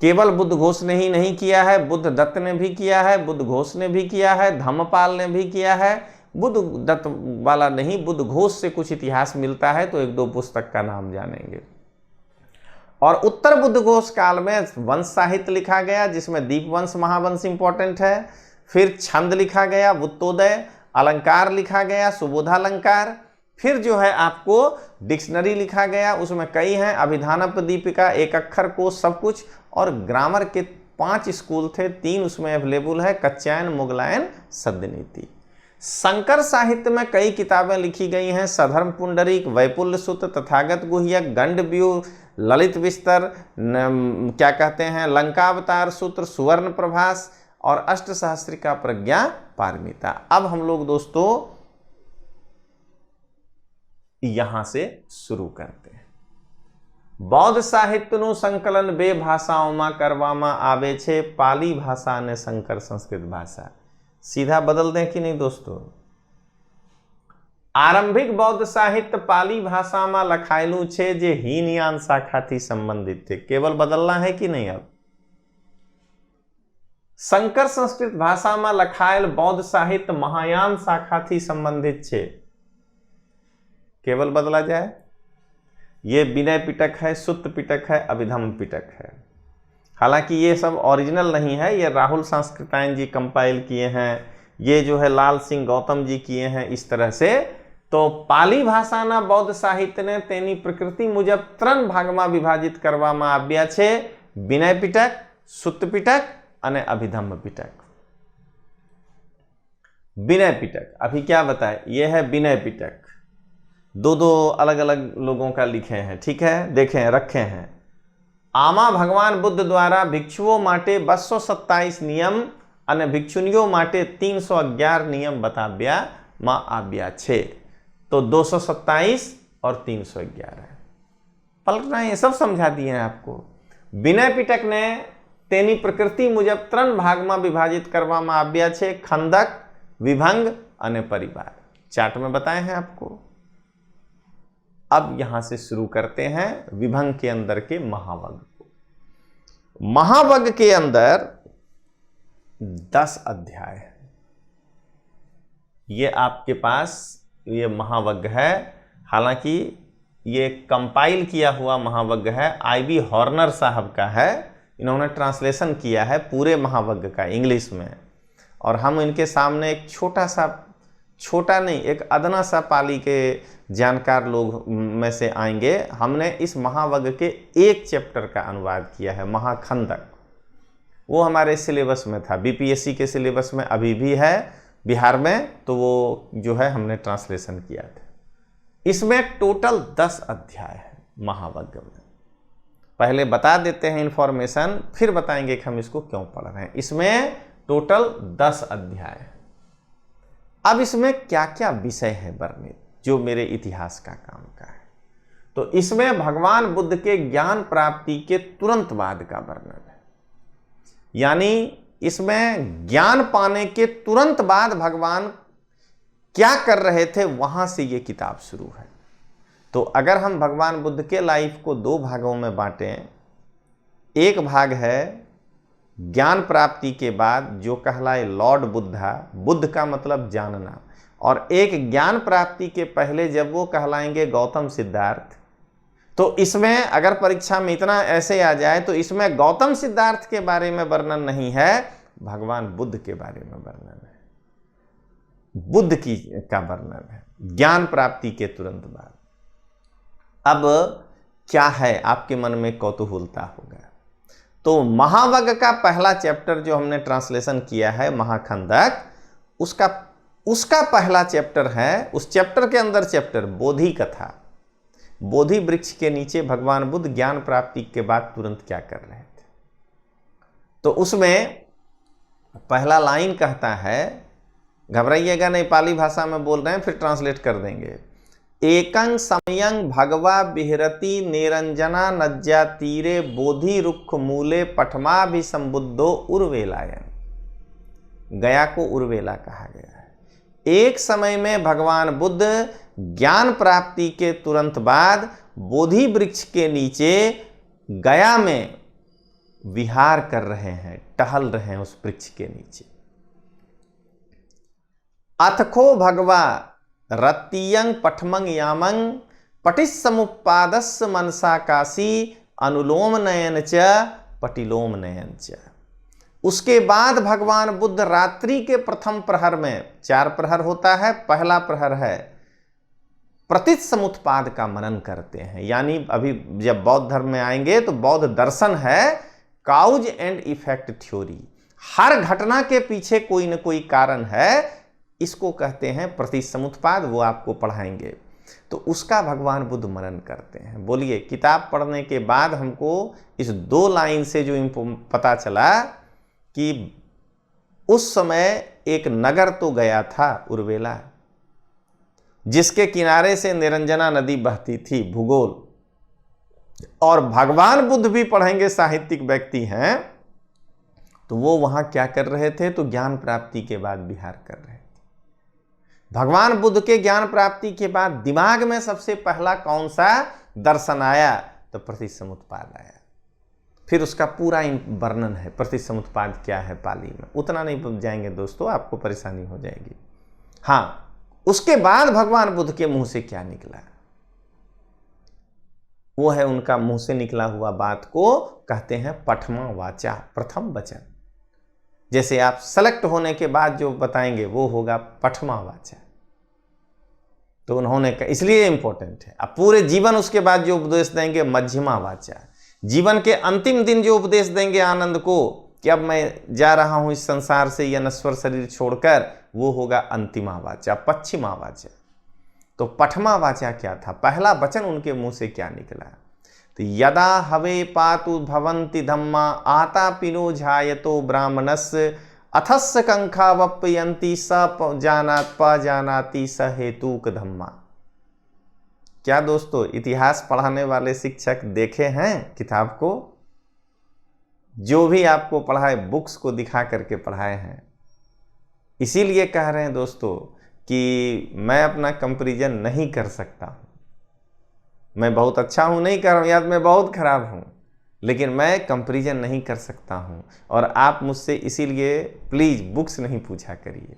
Speaker 1: केवल बुद्ध घोष ने ही नहीं किया है, बुद्ध दत्त ने भी किया है, बुद्ध घोष ने भी किया है, धम्मपाल ने भी किया है। बुद्ध दत्त वाला नहीं, बुद्ध घोष से कुछ इतिहास मिलता है तो 1-2 पुस्तक का नाम जानेंगे। और उत्तर बुद्ध घोष काल में वंश साहित्य लिखा गया, जिसमें दीपवंश महावंश इंपॉर्टेंट है। फिर छंद लिखा गया, वुत्तोदय, अलंकार लिखा गया, सुबोधालंकार। फिर जो है आपको डिक्शनरी लिखा गया, उसमें कई हैं, अभिधानप दीपिका, एक अक्षर कोश, सब कुछ। और ग्रामर के 5 स्कूल थे, 3 उसमें अवेलेबल है, कच्चायन, मुगलायन, सद्यनीति। शंकर साहित्य में कई किताबें लिखी गई हैं, सधर्म पुंडरीक, वैपुल्य सूत्र, तथागत गुह्यक, गंडव्यूह, ललित विस्तर, क्या कहते हैं लंकावतार सूत्र, सुवर्ण प्रभास और अष्टसहस्रिका प्रज्ञा पारमिता। अब हम लोग दोस्तों यहां से शुरू करते हैं। बौद्ध साहित्यનું સંકલન 2 ભાષાઓમાં કરવામાં આવે છે, પાલી ભાષા અને સંકર સંસ્કૃત ભાષા। सीधा बदल दें कि नहीं दोस्तों? आरंभिक बौद्ध साहित्य पाली भाषा में लखायेलू छे, जे हीनयान शाखाथी संबंधित थे। केवल बदलना है कि नहीं? अब संकर संस्कृत भाषा में लखायेल बौद्ध साहित्य महायान शाखाथी संबंधित छे, केवल बदला जाए। ये विनय पिटक है, सुत्त पिटक है, अभिधम्म पिटक है। हालांकि ये सब ओरिजिनल नहीं है, ये राहुल संस्कृतायन जी कंपाइल किए हैं, ये जो है लाल सिंह गौतम जी किए हैं, इस तरह से। तो पाली भाषाना बौद्ध साहित्य ने तेनी प्रकृति मुजब 3 भागમાં विभाजित કરવામાં આવ્યા છે, વિનય पिटक, सुत्त पिटक અને अभिधम्म पिटक। विनय पिटक अभी क्या बताए, ये है विनय पिटक, 2 अलग अलग लोगों का लिखे हैं, ठीक है, देखें रखे हैं। आमा भगवान बुद्ध द्वारा भिक्षुओं माटे 227 नियम અને भिक्षुणियों माटे 311 नियम बताव्याમાં આવ્યા છે। तो 227 और 311 है, पलटना ये सब समझा दिए हैं आपको। विनय पिटक ने तेनी प्रकृति मुजब 3 भागમાં विभाजित કરવામાં આવ્યા છે, खंदक, विभंग અને परिवार। चार्ट में बताए हैं आपको। अब यहां से शुरू करते हैं विभंग के अंदर के महावग को। महावग के अंदर 10 अध्याय है। ये आपके पास ये महावग है, हालांकि ये कंपाइल किया हुआ महावग है, आईवी हॉर्नर साहब का है। इन्होंने ट्रांसलेशन किया है पूरे महावग का इंग्लिश में, और हम इनके सामने एक छोटा नहीं, एक अदना सा पाली के जानकार लोग में से आएंगे। हमने इस महावग के एक चैप्टर का अनुवाद किया है, महाखंदक। वो हमारे सिलेबस में था, बीपीएससी के सिलेबस में अभी भी है बिहार में, तो वो जो है हमने ट्रांसलेशन किया था। इसमें टोटल 10 अध्याय है महावग में। पहले बता देते हैं इंफॉर्मेशन, फिर बताएंगे कि हम इसको क्यों पढ़ रहे हैं। इसमें टोटल 10 अध्याय है। अब इसमें क्या क्या विषय है वर्णित, जो मेरे इतिहास का काम का है। तो इसमें भगवान बुद्ध के ज्ञान प्राप्ति के तुरंत बाद का वर्णन है, यानी इसमें ज्ञान पाने के तुरंत बाद भगवान क्या कर रहे थे, वहां से ये किताब शुरू है। तो अगर हम भगवान बुद्ध के लाइफ को 2 भागों में बांटें, एक भाग है ज्ञान प्राप्ति के बाद जो कहलाए लॉर्ड बुद्धा, बुद्ध का मतलब जानना, और एक ज्ञान प्राप्ति के पहले जब वो कहलाएंगे गौतम सिद्धार्थ। तो इसमें अगर परीक्षा में इतना ऐसे आ जाए तो इसमें गौतम सिद्धार्थ के बारे में वर्णन नहीं है, भगवान बुद्ध के बारे में वर्णन है, बुद्ध की का वर्णन है ज्ञान प्राप्ति के तुरंत बाद। अब क्या है, आपके मन में कौतूहलता होगा। तो महावग का पहला चैप्टर जो हमने ट्रांसलेशन किया है महाखंदक, उसका उसका पहला चैप्टर है, उस चैप्टर के अंदर चैप्टर बोधि कथा। बोधि वृक्ष के नीचे भगवान बुद्ध ज्ञान प्राप्ति के बाद तुरंत क्या कर रहे थे। तो उसमें पहला लाइन कहता है, घबराइएगा नहीं, पाली भाषा में बोल रहे हैं, फिर ट्रांसलेट कर देंगे। एकं समयं भगवा विहरति निरंजना नज्जा तीरे बोधि रुक्ष मूले पठमाभिसंबुद्धो उर्वेलायन। गया को उर्वेला कहा गया है। एक समय में भगवान बुद्ध ज्ञान प्राप्ति के तुरंत बाद बोधि वृक्ष के नीचे गया में विहार कर रहे हैं, टहल रहे हैं उस वृक्ष के नीचे। अथखो भगवा रत्तियं पठमंग यामंग पटिसमुपादस्य मनसा काशी अनुलोम नयन च पटिलोम नयन च। उसके बाद भगवान बुद्ध रात्रि के प्रथम प्रहर में, 4 प्रहर होता है, पहला प्रहर है प्रतित समुत्पाद का मनन करते हैं। यानी अभी जब बौद्ध धर्म में आएंगे तो बौद्ध दर्शन है काउज एंड इफेक्ट थ्योरी। हर घटना के पीछे कोई न कोई कारण है, इसको कहते हैं प्रतित समुत्पाद, वो आपको पढ़ाएंगे। तो उसका भगवान बुद्ध मनन करते हैं। बोलिए, किताब पढ़ने के बाद हमको इस 2 लाइन से जो पता चला कि उस समय एक नगर तो गया था उर्वेला, जिसके किनारे से निरंजना नदी बहती थी, भूगोल। और भगवान बुद्ध भी पढ़ेंगे, साहित्यिक व्यक्ति हैं, तो वो वहां क्या कर रहे थे, तो ज्ञान प्राप्ति के बाद विहार कर रहे थे। भगवान बुद्ध के ज्ञान प्राप्ति के बाद दिमाग में सबसे पहला कौन सा दर्शन आया, तो प्रतिसमुत्पाद आया। फिर उसका पूरा वर्णन है, प्रतिसमुत्पाद क्या है पाली में। उतना नहीं जाएंगे दोस्तों, आपको परेशानी हो जाएगी। हाँ, उसके बाद भगवान बुद्ध के मुंह से क्या निकला, वो है उनका मुंह से निकला हुआ बात को कहते हैं पठमा वाचा, प्रथम वचन। जैसे आप सेलेक्ट होने के बाद जो बताएंगे वो होगा पठमा वाचा। तो उन्होंने कहा, इसलिए इंपॉर्टेंट है। अब पूरे जीवन उसके बाद जो उपदेश देंगे मध्यमा वाचा। जीवन के अंतिम दिन जो उपदेश देंगे आनंद को कि अब मैं जा रहा हूं इस संसार से, यह नश्वर शरीर छोड़कर, वो होगा अंतिमा वाचा, पश्चिमा वाचा। तो पठमा वाचा क्या था, पहला वचन उनके मुंह से क्या निकला, तो यदा हवे पातु भवन्ति धम्मा आता पिनो झायतो ब्राह्मणस्य अथस्य कंखा वप्यंती स जानात प जानाति स हेतुक धम्मा। क्या दोस्तों इतिहास पढ़ाने वाले शिक्षक देखे हैं किताब को? जो भी आपको पढ़ाए बुक्स को दिखा करके पढ़ाए हैं। इसीलिए कह रहे हैं दोस्तों कि मैं अपना कंपैरिजन नहीं कर सकता हूं। मैं बहुत अच्छा हूं नहीं कर रहा हूं, या मैं बहुत खराब हूं, लेकिन मैं कंपैरिजन नहीं कर सकता हूं। और आप मुझसे इसीलिए प्लीज बुक्स नहीं पूछा करिए,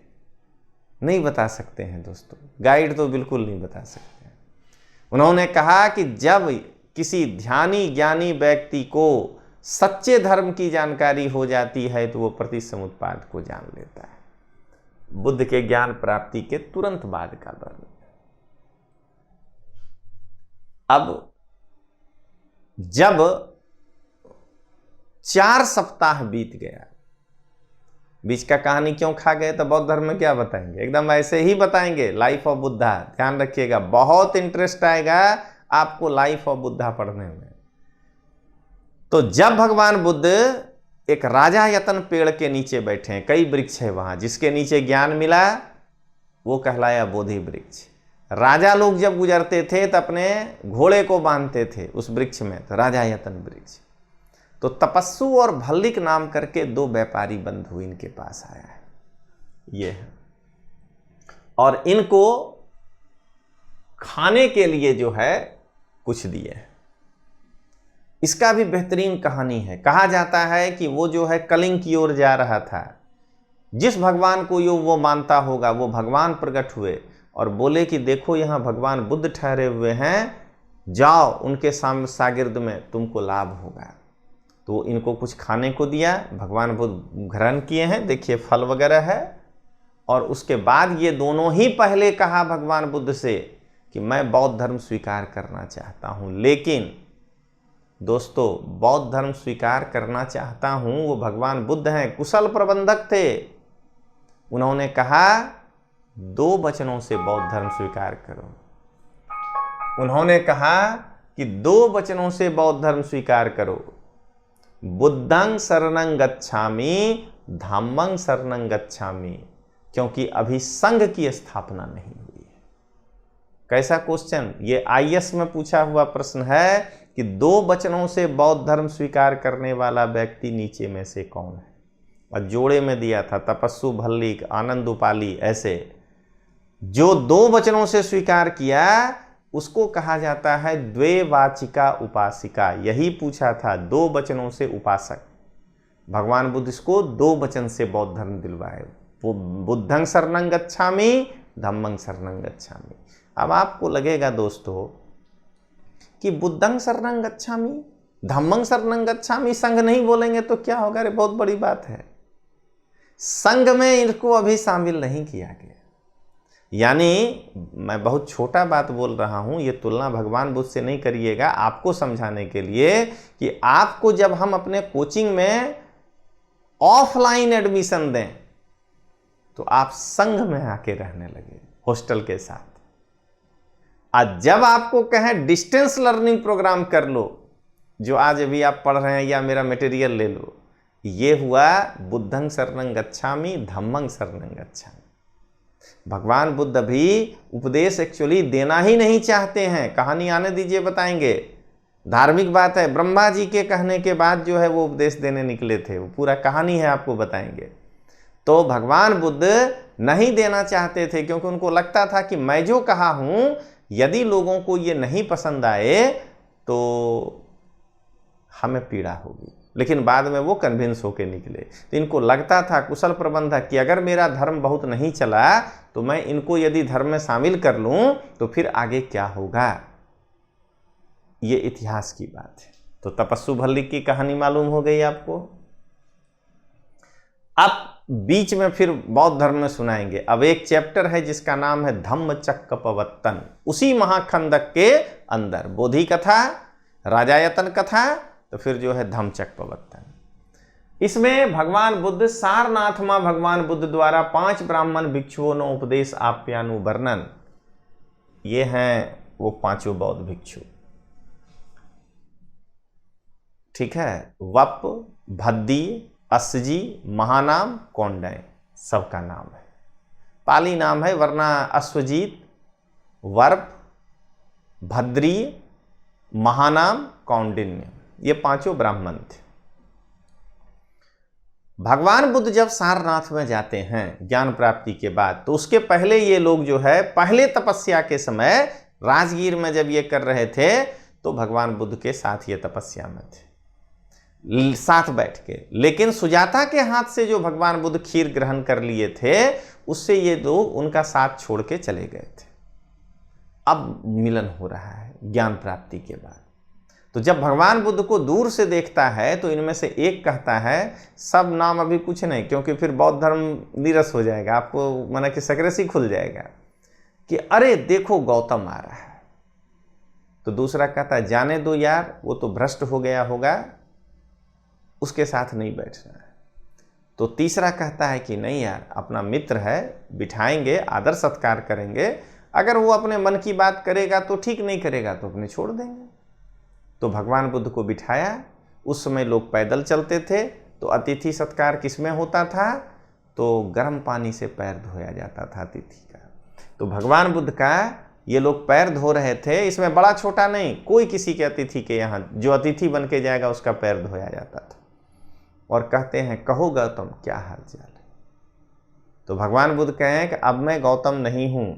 Speaker 1: नहीं बता सकते हैं दोस्तों, गाइड तो बिल्कुल नहीं बता सकते। उन्होंने कहा कि जब किसी ध्यानी ज्ञानी व्यक्ति को सच्चे धर्म की जानकारी हो जाती है तो वो प्रतिसमुत्पाद को जान लेता है। बुद्ध के ज्ञान प्राप्ति के तुरंत बाद का वर्णन। अब जब 4 सप्ताह बीत गया, बीच का कहानी क्यों खा गए, तो बौद्ध धर्म में क्या बताएंगे, एकदम ऐसे ही बताएंगे। लाइफ ऑफ बुद्धा, ध्यान रखिएगा, बहुत इंटरेस्ट आएगा आपको लाइफ ऑफ बुद्धा पढ़ने में। तो जब भगवान बुद्ध एक राजा यतन पेड़ के नीचे बैठे हैं, कई वृक्ष है वहां, जिसके नीचे ज्ञान मिला वो कहलाया बोधि वृक्ष। राजा लोग जब गुजरते थे तो अपने घोड़े को बांधते थे उस वृक्ष में, तो राजा यतन वृक्ष। तो तपस्सु और भल्लिक नाम करके 2 व्यापारी बंधु इनके पास आया है, ये है। और इनको खाने के लिए जो है कुछ दिए हैं। इसका भी बेहतरीन कहानी है। कहा जाता है कि वो जो है कलिंग की ओर जा रहा था, जिस भगवान को वो मानता होगा वो भगवान प्रकट हुए और बोले कि देखो यहाँ भगवान बुद्ध ठहरे हुए हैं, जाओ उनके सामने शागिर्द में तुमको लाभ होगा। तो इनको कुछ खाने को दिया, भगवान बुद्ध ग्रहण किए हैं, देखिए फल वगैरह है। और उसके बाद ये दोनों ही पहले कहा भगवान बुद्ध से कि मैं बौद्ध धर्म स्वीकार करना चाहता हूँ। लेकिन दोस्तों बौद्ध धर्म स्वीकार करना चाहता हूँ, वो भगवान बुद्ध हैं, कुशल प्रबंधक थे। उन्होंने कहा 2 वचनों से बौद्ध धर्म स्वीकार करो। उन्होंने कहा कि 2 वचनों से बौद्ध धर्म स्वीकार करो, बुद्धं शरणं गच्छामि, धम्मं शरणं गच्छामि, क्योंकि अभी संघ की स्थापना नहीं हुई है। कैसा क्वेश्चन, ये आईएएस में पूछा हुआ प्रश्न है कि 2 वचनों से बौद्ध धर्म स्वीकार करने वाला व्यक्ति नीचे में से कौन है। और जोड़े में दिया था तपस्सु भल्लिक, आनंद उपाली, ऐसे जो 2 वचनों से स्वीकार किया उसको कहा जाता है द्वैवाचिका उपासिका। यही पूछा था, 2 वचनों से उपासक। भगवान बुद्ध इसको 2 वचन से बौद्ध धर्म दिलवाए, वो बुद्धं शरणं गच्छामि, धम्मं शरणं गच्छामि। अब आपको लगेगा दोस्तों कि बुद्धं शरणं गच्छामि, धम्मं शरणं गच्छामि संघ नहीं बोलेंगे तो क्या होगा? अरे बहुत बड़ी बात है, संघ में इनको अभी शामिल नहीं किया गया। यानी मैं बहुत छोटा बात बोल रहा हूं, ये तुलना भगवान बुद्ध से नहीं करिएगा, आपको समझाने के लिए कि आपको जब हम अपने कोचिंग में ऑफलाइन एडमिशन दें तो आप संघ में आके रहने लगे हॉस्टल के साथ। आज जब आपको कहें डिस्टेंस लर्निंग प्रोग्राम कर लो, जो आज अभी आप पढ़ रहे हैं या मेरा मटेरियल ले लो, ये हुआ बुद्धं शरणं गच्छामि, धम्मं शरणं गच्छामि। भगवान बुद्ध अभी उपदेश एक्चुअली देना ही नहीं चाहते हैं, कहानी आने दीजिए बताएंगे। धार्मिक बात है, ब्रह्मा जी के कहने के बाद जो है वो उपदेश देने निकले थे, वो पूरा कहानी है, आपको बताएंगे। तो भगवान बुद्ध नहीं देना चाहते थे क्योंकि उनको लगता था कि मैं जो कहा हूं यदि लोगों को ये नहीं पसंद आए तो हमें पीड़ा होगी। लेकिन बाद में वो कन्विंस होके निकले। तो इनको लगता था कुशल प्रबंधक कि अगर मेरा धर्म बहुत नहीं चला तो मैं इनको यदि धर्म में शामिल कर लूं तो फिर आगे क्या होगा। ये इतिहास की बात है। तो तपस्सु भल्लिक की कहानी मालूम हो गई आपको। अब बीच में फिर बौद्ध धर्म में सुनाएंगे। अब एक चैप्टर है जिसका नाम है धम्मचक्कपवत्तन। उसी महाखंडक के अंदर बोधि कथा, राजायतन कथा, तो फिर जो है धम्मचक्कपवत्तन। इसमें भगवान बुद्ध सारनाथ मां भगवान बुद्ध द्वारा 5 ब्राह्मण भिक्षुओं नो उपदेश आप्यानुवर्णन, ये हैं वो 5 बौद्ध भिक्षु। ठीक है, वप, भद्दी, अस्सजी, महानाम, कौंडय, सबका नाम है। पाली नाम है, वरना अश्वजीत, वर्प, भद्री, महानाम, कौंडिन्य, ये 5 ब्राह्मण थे। भगवान बुद्ध जब सारनाथ में जाते हैं ज्ञान प्राप्ति के बाद, तो उसके पहले ये लोग जो है पहले तपस्या के समय राजगीर में जब ये कर रहे थे तो भगवान बुद्ध के साथ ये तपस्या में थे, साथ बैठ के। लेकिन सुजाता के हाथ से जो भगवान बुद्ध खीर ग्रहण कर लिए थे उससे ये लोग उनका साथ छोड़ के चले गए थे। अब मिलन हो रहा है ज्ञान प्राप्ति के बाद। तो जब भगवान बुद्ध को दूर से देखता है तो इनमें से एक कहता है, सब नाम अभी कुछ नहीं क्योंकि फिर बौद्ध धर्म नीरस हो जाएगा, आपको माना कि सक्रेसी खुल जाएगा कि अरे देखो गौतम आ रहा है। तो दूसरा कहता है जाने दो यार, वो तो भ्रष्ट हो गया होगा, उसके साथ नहीं बैठना है। तो तीसरा कहता है कि नहीं यार, अपना मित्र है, बिठाएंगे, आदर सत्कार करेंगे, अगर वो अपने मन की बात करेगा तो ठीक, नहीं करेगा तो अपने छोड़ देंगे। तो भगवान बुद्ध को बिठाया। उस समय लोग पैदल चलते थे, तो अतिथि सत्कार किसमें होता था? तो गर्म पानी से पैर धोया जाता था अतिथि का। तो भगवान बुद्ध का ये लोग पैर धो रहे थे, इसमें बड़ा छोटा नहीं, कोई किसी के अतिथि के यहाँ जो अतिथि बन के जाएगा उसका पैर धोया जाता था। और कहते हैं कहो गौतम क्या हाल चाल है। तो भगवान बुद्ध कहें कि अब मैं गौतम नहीं हूँ,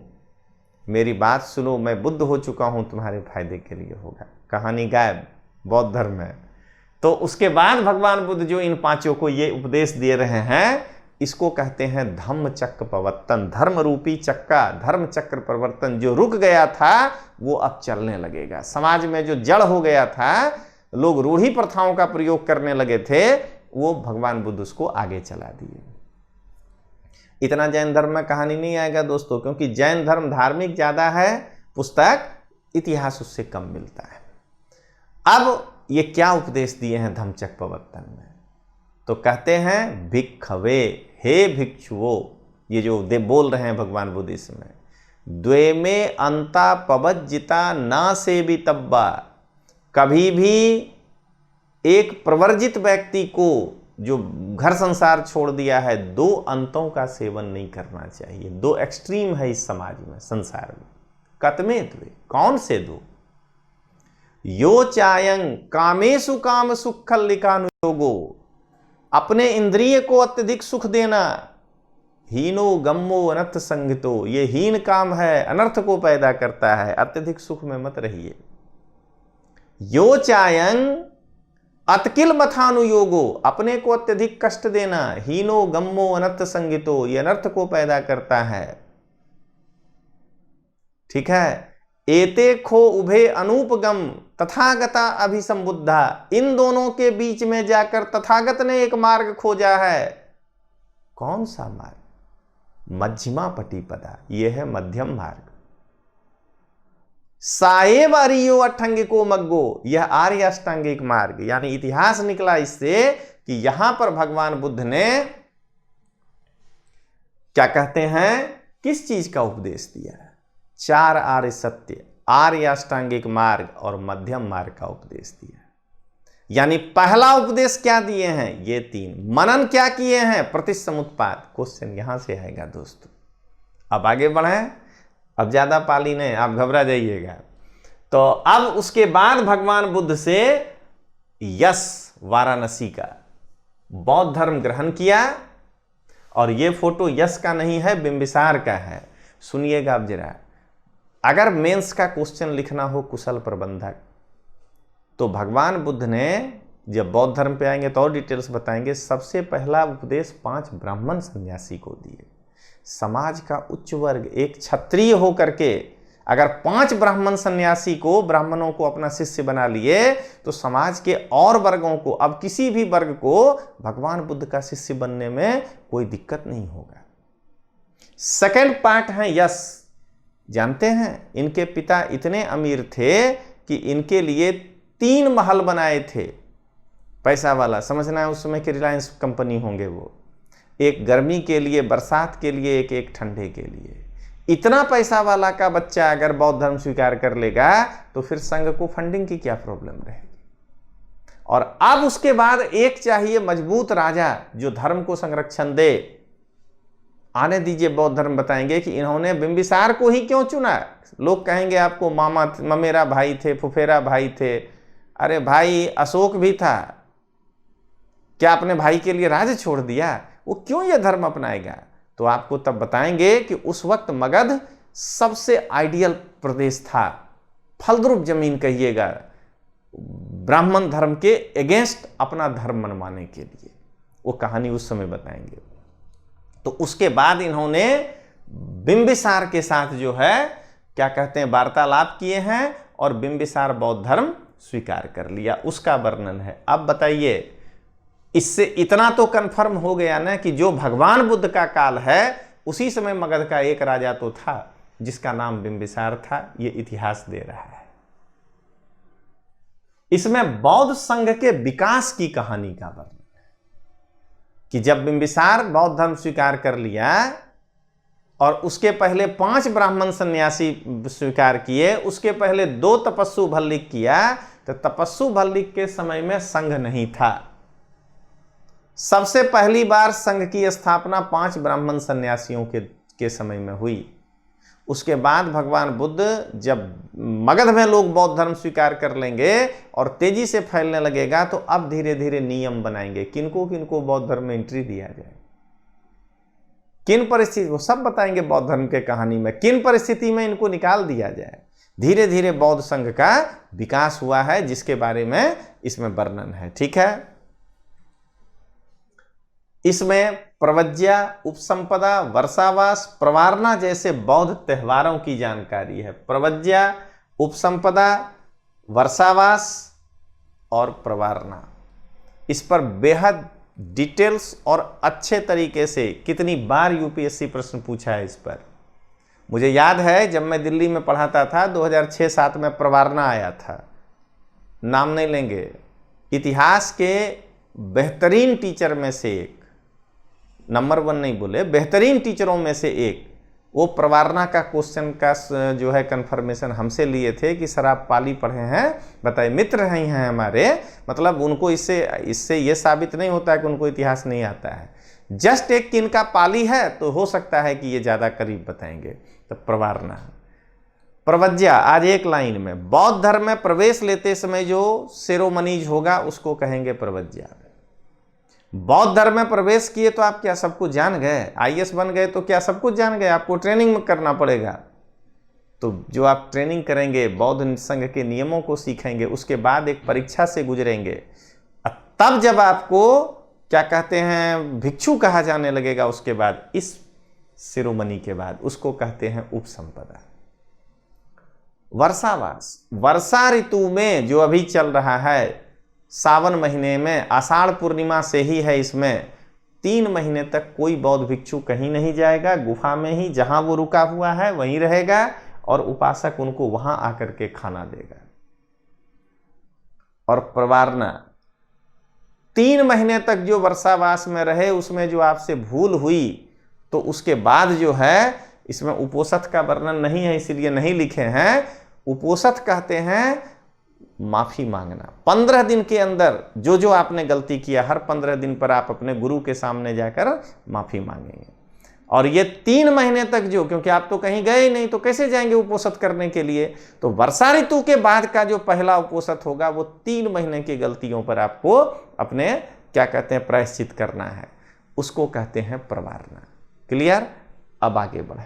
Speaker 1: मेरी बात सुनो, मैं बुद्ध हो चुका हूँ, तुम्हारे फायदे के लिए होगा। कहानी गायब बौद्ध धर्म में। तो उसके बाद भगवान बुद्ध जो इन 5 को ये उपदेश दे रहे हैं, इसको कहते हैं धम्मचक्कपवत्तन। धर्म रूपी चक्का, धर्म चक्र परिवर्तन, जो रुक गया था वो अब चलने लगेगा। समाज में जो जड़ हो गया था, लोग रूढ़ी प्रथाओं का प्रयोग करने लगे थे, वो भगवान बुद्ध उसको आगे चला दिए। इतना जैन धर्म में कहानी नहीं आएगा दोस्तों, क्योंकि जैन धर्म धार्मिक ज्यादा है, पुस्तक इतिहास उससे कम मिलता है। अब ये क्या उपदेश दिए हैं धम्मचक्कपवत्तन में? तो कहते हैं भिक्खवे, हे भिक्षुओं, ये जो दे बोल रहे हैं भगवान बुद्ध इसमें, द्वे में अंता पवज्जिता ना सेवितब्बा, कभी भी एक प्रवर्जित व्यक्ति को जो घर संसार छोड़ दिया है, दो अंतों का सेवन नहीं करना चाहिए। दो एक्सट्रीम है इस समाज में, संसार में। कतमे द्वे, कौन से दो? यो चायं कामेषु काम सुखल्लिकानुयोगो, अपने इंद्रिय को अत्यधिक सुख देना, हीनो गम्मो अनर्थ संगतो, ये हीन काम है, अनर्थ को पैदा करता है, अत्यधिक सुख में मत रहिए। यो चायं अतकिल मथानुयोगो, अपने को अत्यधिक कष्ट देना, हीनो गम्मो अनर्थ संगितो, ये अनर्थ को पैदा करता है। ठीक है। एते खो उभे अनूपगम तथागता अभिसंबुद्धा, इन दोनों के बीच में जाकर तथागत ने एक मार्ग खोजा है। कौन सा मार्ग? मध्यमा पटिपदा, यह है मध्यम मार्ग। साएब अरियो अष्टांगिको मग्गो, यह आर्य अष्टांगिक मार्ग। यानी इतिहास निकला इससे कि यहां पर भगवान बुद्ध ने क्या कहते हैं, किस चीज का उपदेश दिया है? 4 आर्य सत्य, आर्य अष्टांगिक मार्ग और मध्यम मार्ग का उपदेश दिया। यानी पहला उपदेश क्या दिए हैं? ये 3। मनन क्या किए हैं? प्रतिसमुत्पाद। क्वेश्चन यहां से आएगा दोस्तों। अब आगे बढ़ें, अब ज्यादा पाली नहीं, आप घबरा जाइएगा। तो अब उसके बाद भगवान बुद्ध से यश वाराणसी का बौद्ध धर्म ग्रहण किया। और ये फोटो यश का नहीं है, बिंबिसार का है। सुनिएगा अब जरा, अगर मेंस का क्वेश्चन लिखना हो कुशल प्रबंधक, तो भगवान बुद्ध ने जब बौद्ध धर्म पे आएंगे तो और डिटेल्स बताएंगे। सबसे पहला उपदेश 5 ब्राह्मण सन्यासी को दिए। समाज का उच्च वर्ग, एक क्षत्रिय होकर के अगर 5 ब्राह्मण सन्यासी को, ब्राह्मणों को अपना शिष्य बना लिए, तो समाज के और वर्गों को, अब किसी भी वर्ग को भगवान बुद्ध का शिष्य बनने में कोई दिक्कत नहीं होगा। सेकंड पार्ट है यश। जानते हैं इनके पिता इतने अमीर थे कि इनके लिए 3 महल बनाए थे। पैसा वाला, समझना है उस समय के रिलायंस कंपनी होंगे वो। एक गर्मी के लिए, बरसात के लिए, एक ठंडे के लिए। इतना पैसा वाला का बच्चा अगर बौद्ध धर्म स्वीकार कर लेगा तो फिर संघ को फंडिंग की क्या प्रॉब्लम रहेगी। और अब उसके बाद एक चाहिए मजबूत राजा जो धर्म को संरक्षण दे। आने दीजिए, बौद्ध धर्म बताएंगे कि इन्होंने बिंबिसार को ही क्यों चुना। लोग कहेंगे आपको मामा ममेरा भाई थे, फुफेरा भाई थे। अरे भाई अशोक भी था, क्या अपने भाई के लिए राज्य छोड़ दिया? वो क्यों ये धर्म अपनाएगा? तो आपको तब बताएंगे कि उस वक्त मगध सबसे आइडियल प्रदेश था, फलद्रुप जमीन कहिएगा, ब्राह्मण धर्म के अगेंस्ट अपना धर्म मनवाने के लिए। वो कहानी उस समय बताएंगे। तो उसके बाद इन्होंने बिंबिसार के साथ जो है क्या कहते हैं, वार्तालाप किए हैं और बिंबिसार बौद्ध धर्म स्वीकार कर लिया। उसका वर्णन है। अब बताइए, इससे इतना तो कंफर्म हो गया ना कि जो भगवान बुद्ध का काल है उसी समय मगध का एक राजा तो था जिसका नाम बिंबिसार था। ये इतिहास दे रहा है। इसमें बौद्ध संघ के विकास की कहानी का वर्णन है कि जब बिंबिसार बौद्ध धर्म स्वीकार कर लिया और उसके पहले 5 ब्राह्मण सन्यासी स्वीकार किए, उसके पहले 2 तपस्सु भल्लिक किया। तो तपस्सु भल्लिक के समय में संघ नहीं था। सबसे पहली बार संघ की स्थापना 5 ब्राह्मण सन्यासियों के समय में हुई। उसके बाद भगवान बुद्ध जब मगध में लोग बौद्ध धर्म स्वीकार कर लेंगे और तेजी से फैलने लगेगा, तो अब धीरे धीरे नियम बनाएंगे किनको किनको बौद्ध धर्म में एंट्री दिया जाए, किन परिस्थिति, वो सब बताएंगे बौद्ध धर्म के कहानी में, किन परिस्थिति में इनको निकाल दिया जाए। धीरे धीरे बौद्ध संघ का विकास हुआ है, जिसके बारे में इसमें वर्णन है। ठीक है। इसमें प्रवज्या, उपसंपदा, वर्षावास, प्रवारना जैसे बौद्ध त्योहारों की जानकारी है। प्रवज्या, उपसंपदा, वर्षावास और प्रवारना, इस पर बेहद डिटेल्स और अच्छे तरीके से कितनी बार यूपीएससी प्रश्न पूछा है इस पर। मुझे याद है जब मैं दिल्ली में पढ़ाता था 2006-07 में प्रवारना आया था। नाम नहीं लेंगे, इतिहास के बेहतरीन टीचर में से एक, नंबर 1 नहीं बोले, बेहतरीन टीचरों में से एक, वो प्रवारणा का क्वेश्चन का जो है कंफर्मेशन हमसे लिए थे कि सर आप पाली पढ़े हैं, बताइए, मित्र हैं हमारे, मतलब उनको इससे ये साबित नहीं होता है कि उनको इतिहास नहीं आता है, जस्ट एक कि इनका पाली है तो हो सकता है कि ये ज़्यादा करीब बताएंगे। तो प्रवारणा, प्रवज्या, आज एक लाइन में, बौद्ध धर्म में प्रवेश लेते समय जो सेरोमनीज होगा उसको कहेंगे प्रवज्या। बौद्ध धर्म में प्रवेश किए तो आप क्या सब कुछ जान गए, आईएएस बन गए तो क्या सब कुछ जान गए, आपको ट्रेनिंग करना पड़ेगा। तो जो आप ट्रेनिंग करेंगे, बौद्ध संघ के नियमों को सीखेंगे, उसके बाद एक परीक्षा से गुजरेंगे, तब जब आपको क्या कहते हैं भिक्षु कहा जाने लगेगा, उसके बाद इस शिरोमणि के बाद उसको कहते हैं उपसंपदा। वर्षावास, वर्षा ऋतु में जो अभी चल रहा है, सावन महीने में, आषाढ़ पूर्णिमा से ही है, इसमें 3 महीने तक कोई बौद्ध भिक्षु कहीं नहीं जाएगा, गुफा में ही जहां वो रुका हुआ है वहीं रहेगा और उपासक उनको वहां आकर के खाना देगा। और प्रवारणा, 3 महीने तक जो वर्षावास में रहे, उसमें जो आपसे भूल हुई तो उसके बाद जो है, इसमें उपोषथ का वर्णन नहीं है इसलिए नहीं लिखे हैं, उपोषथ कहते हैं माफी मांगना। 15 दिन के अंदर जो जो आपने गलती किया, हर 15 दिन पर आप अपने गुरु के सामने जाकर माफी मांगेंगे। और ये 3 महीने तक जो, क्योंकि आप तो कहीं गए ही नहीं तो कैसे जाएंगे उपोषथ करने के लिए, तो वर्षा ऋतु के बाद का जो पहला उपोषथ होगा वो 3 महीने की गलतियों पर आपको अपने क्या कहते हैं प्रायश्चित करना है, उसको कहते हैं प्रवारणा। क्लियर? अब आगे बढ़े।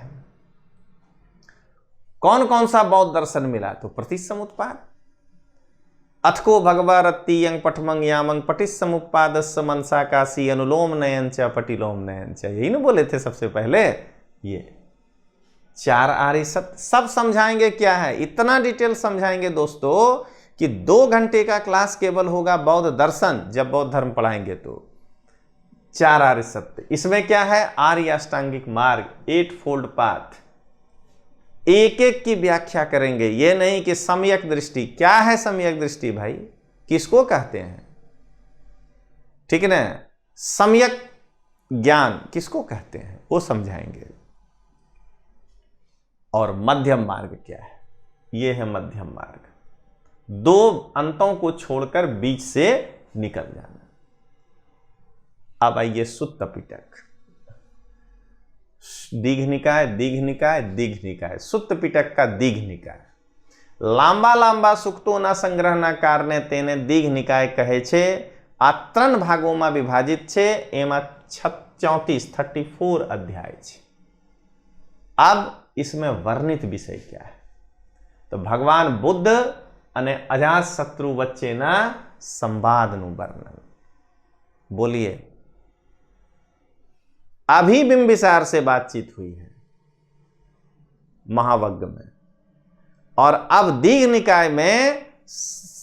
Speaker 1: कौन कौन सा बौद्ध दर्शन मिला? तो प्रतिसमुत्पाद, अथको भगवा रत्ती यंग पठमंग यामंग पटिसमुत्पादस्य मनसा काशी अनुलोम नयन च पटिलोम नयन च, यही ना बोले थे सबसे पहले। ये 4 आर्य सत्य सब समझाएंगे क्या है, इतना डिटेल समझाएंगे दोस्तों कि 2 घंटे का क्लास केवल होगा बौद्ध दर्शन, जब बौद्ध धर्म पढ़ाएंगे तो 4 आर्य सत्य। इसमें क्या है? आर्य अष्टांगिक मार्ग, 8 फोल्ड पाथ, एक एक की व्याख्या करेंगे। ये नहीं कि सम्यक दृष्टि, क्या है सम्यक दृष्टि भाई, किसको कहते हैं, ठीक है ना, सम्यक ज्ञान किसको कहते हैं वो समझाएंगे। और मध्यम मार्ग क्या है, ये है मध्यम मार्ग, 2 अंतों को छोड़कर बीच से निकल जाना। अब आइए सुत्त पिटक, दीघ निकाय, दीघ निकाय, दीघ निकाय, सुत्त पिटक का दीघ निकाय। लांबा लांबा सुक्तो ना संग्रह ना कारणे तेने दीघ निकाय कहे छे। आ 3 भागों में विभाजित छे, एमा 34 अध्याय छे। अब इसमें वर्णित विषय क्या है? तो भगवान बुद्ध अने अजात शत्रु वच्चेना संवादનું वर्णन। बोलिए, अभी बिंबिसार से बातचीत हुई है महावग्ग में, और अब दीघ निकाय में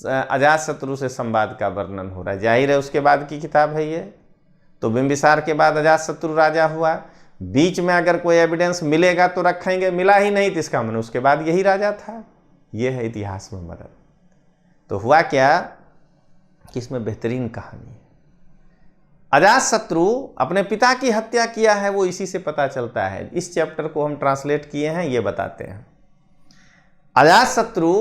Speaker 1: अजात शत्रु से संवाद का वर्णन हो रहा है। जाहिर है उसके बाद की किताब है ये। तो बिंबिसार के बाद अजात शत्रु राजा हुआ, बीच में अगर कोई एविडेंस मिलेगा तो रखेंगे, मिला ही नहीं तो इसका मतलब उसके बाद यही राजा था। यह है इतिहास में मदद। तो हुआ क्या कि इसमें बेहतरीन कहानी है। अजात शत्रु अपने पिता की हत्या किया है, वो इसी से पता चलता है। इस चैप्टर को हम ट्रांसलेट किए हैं, ये बताते हैं। अजात शत्रु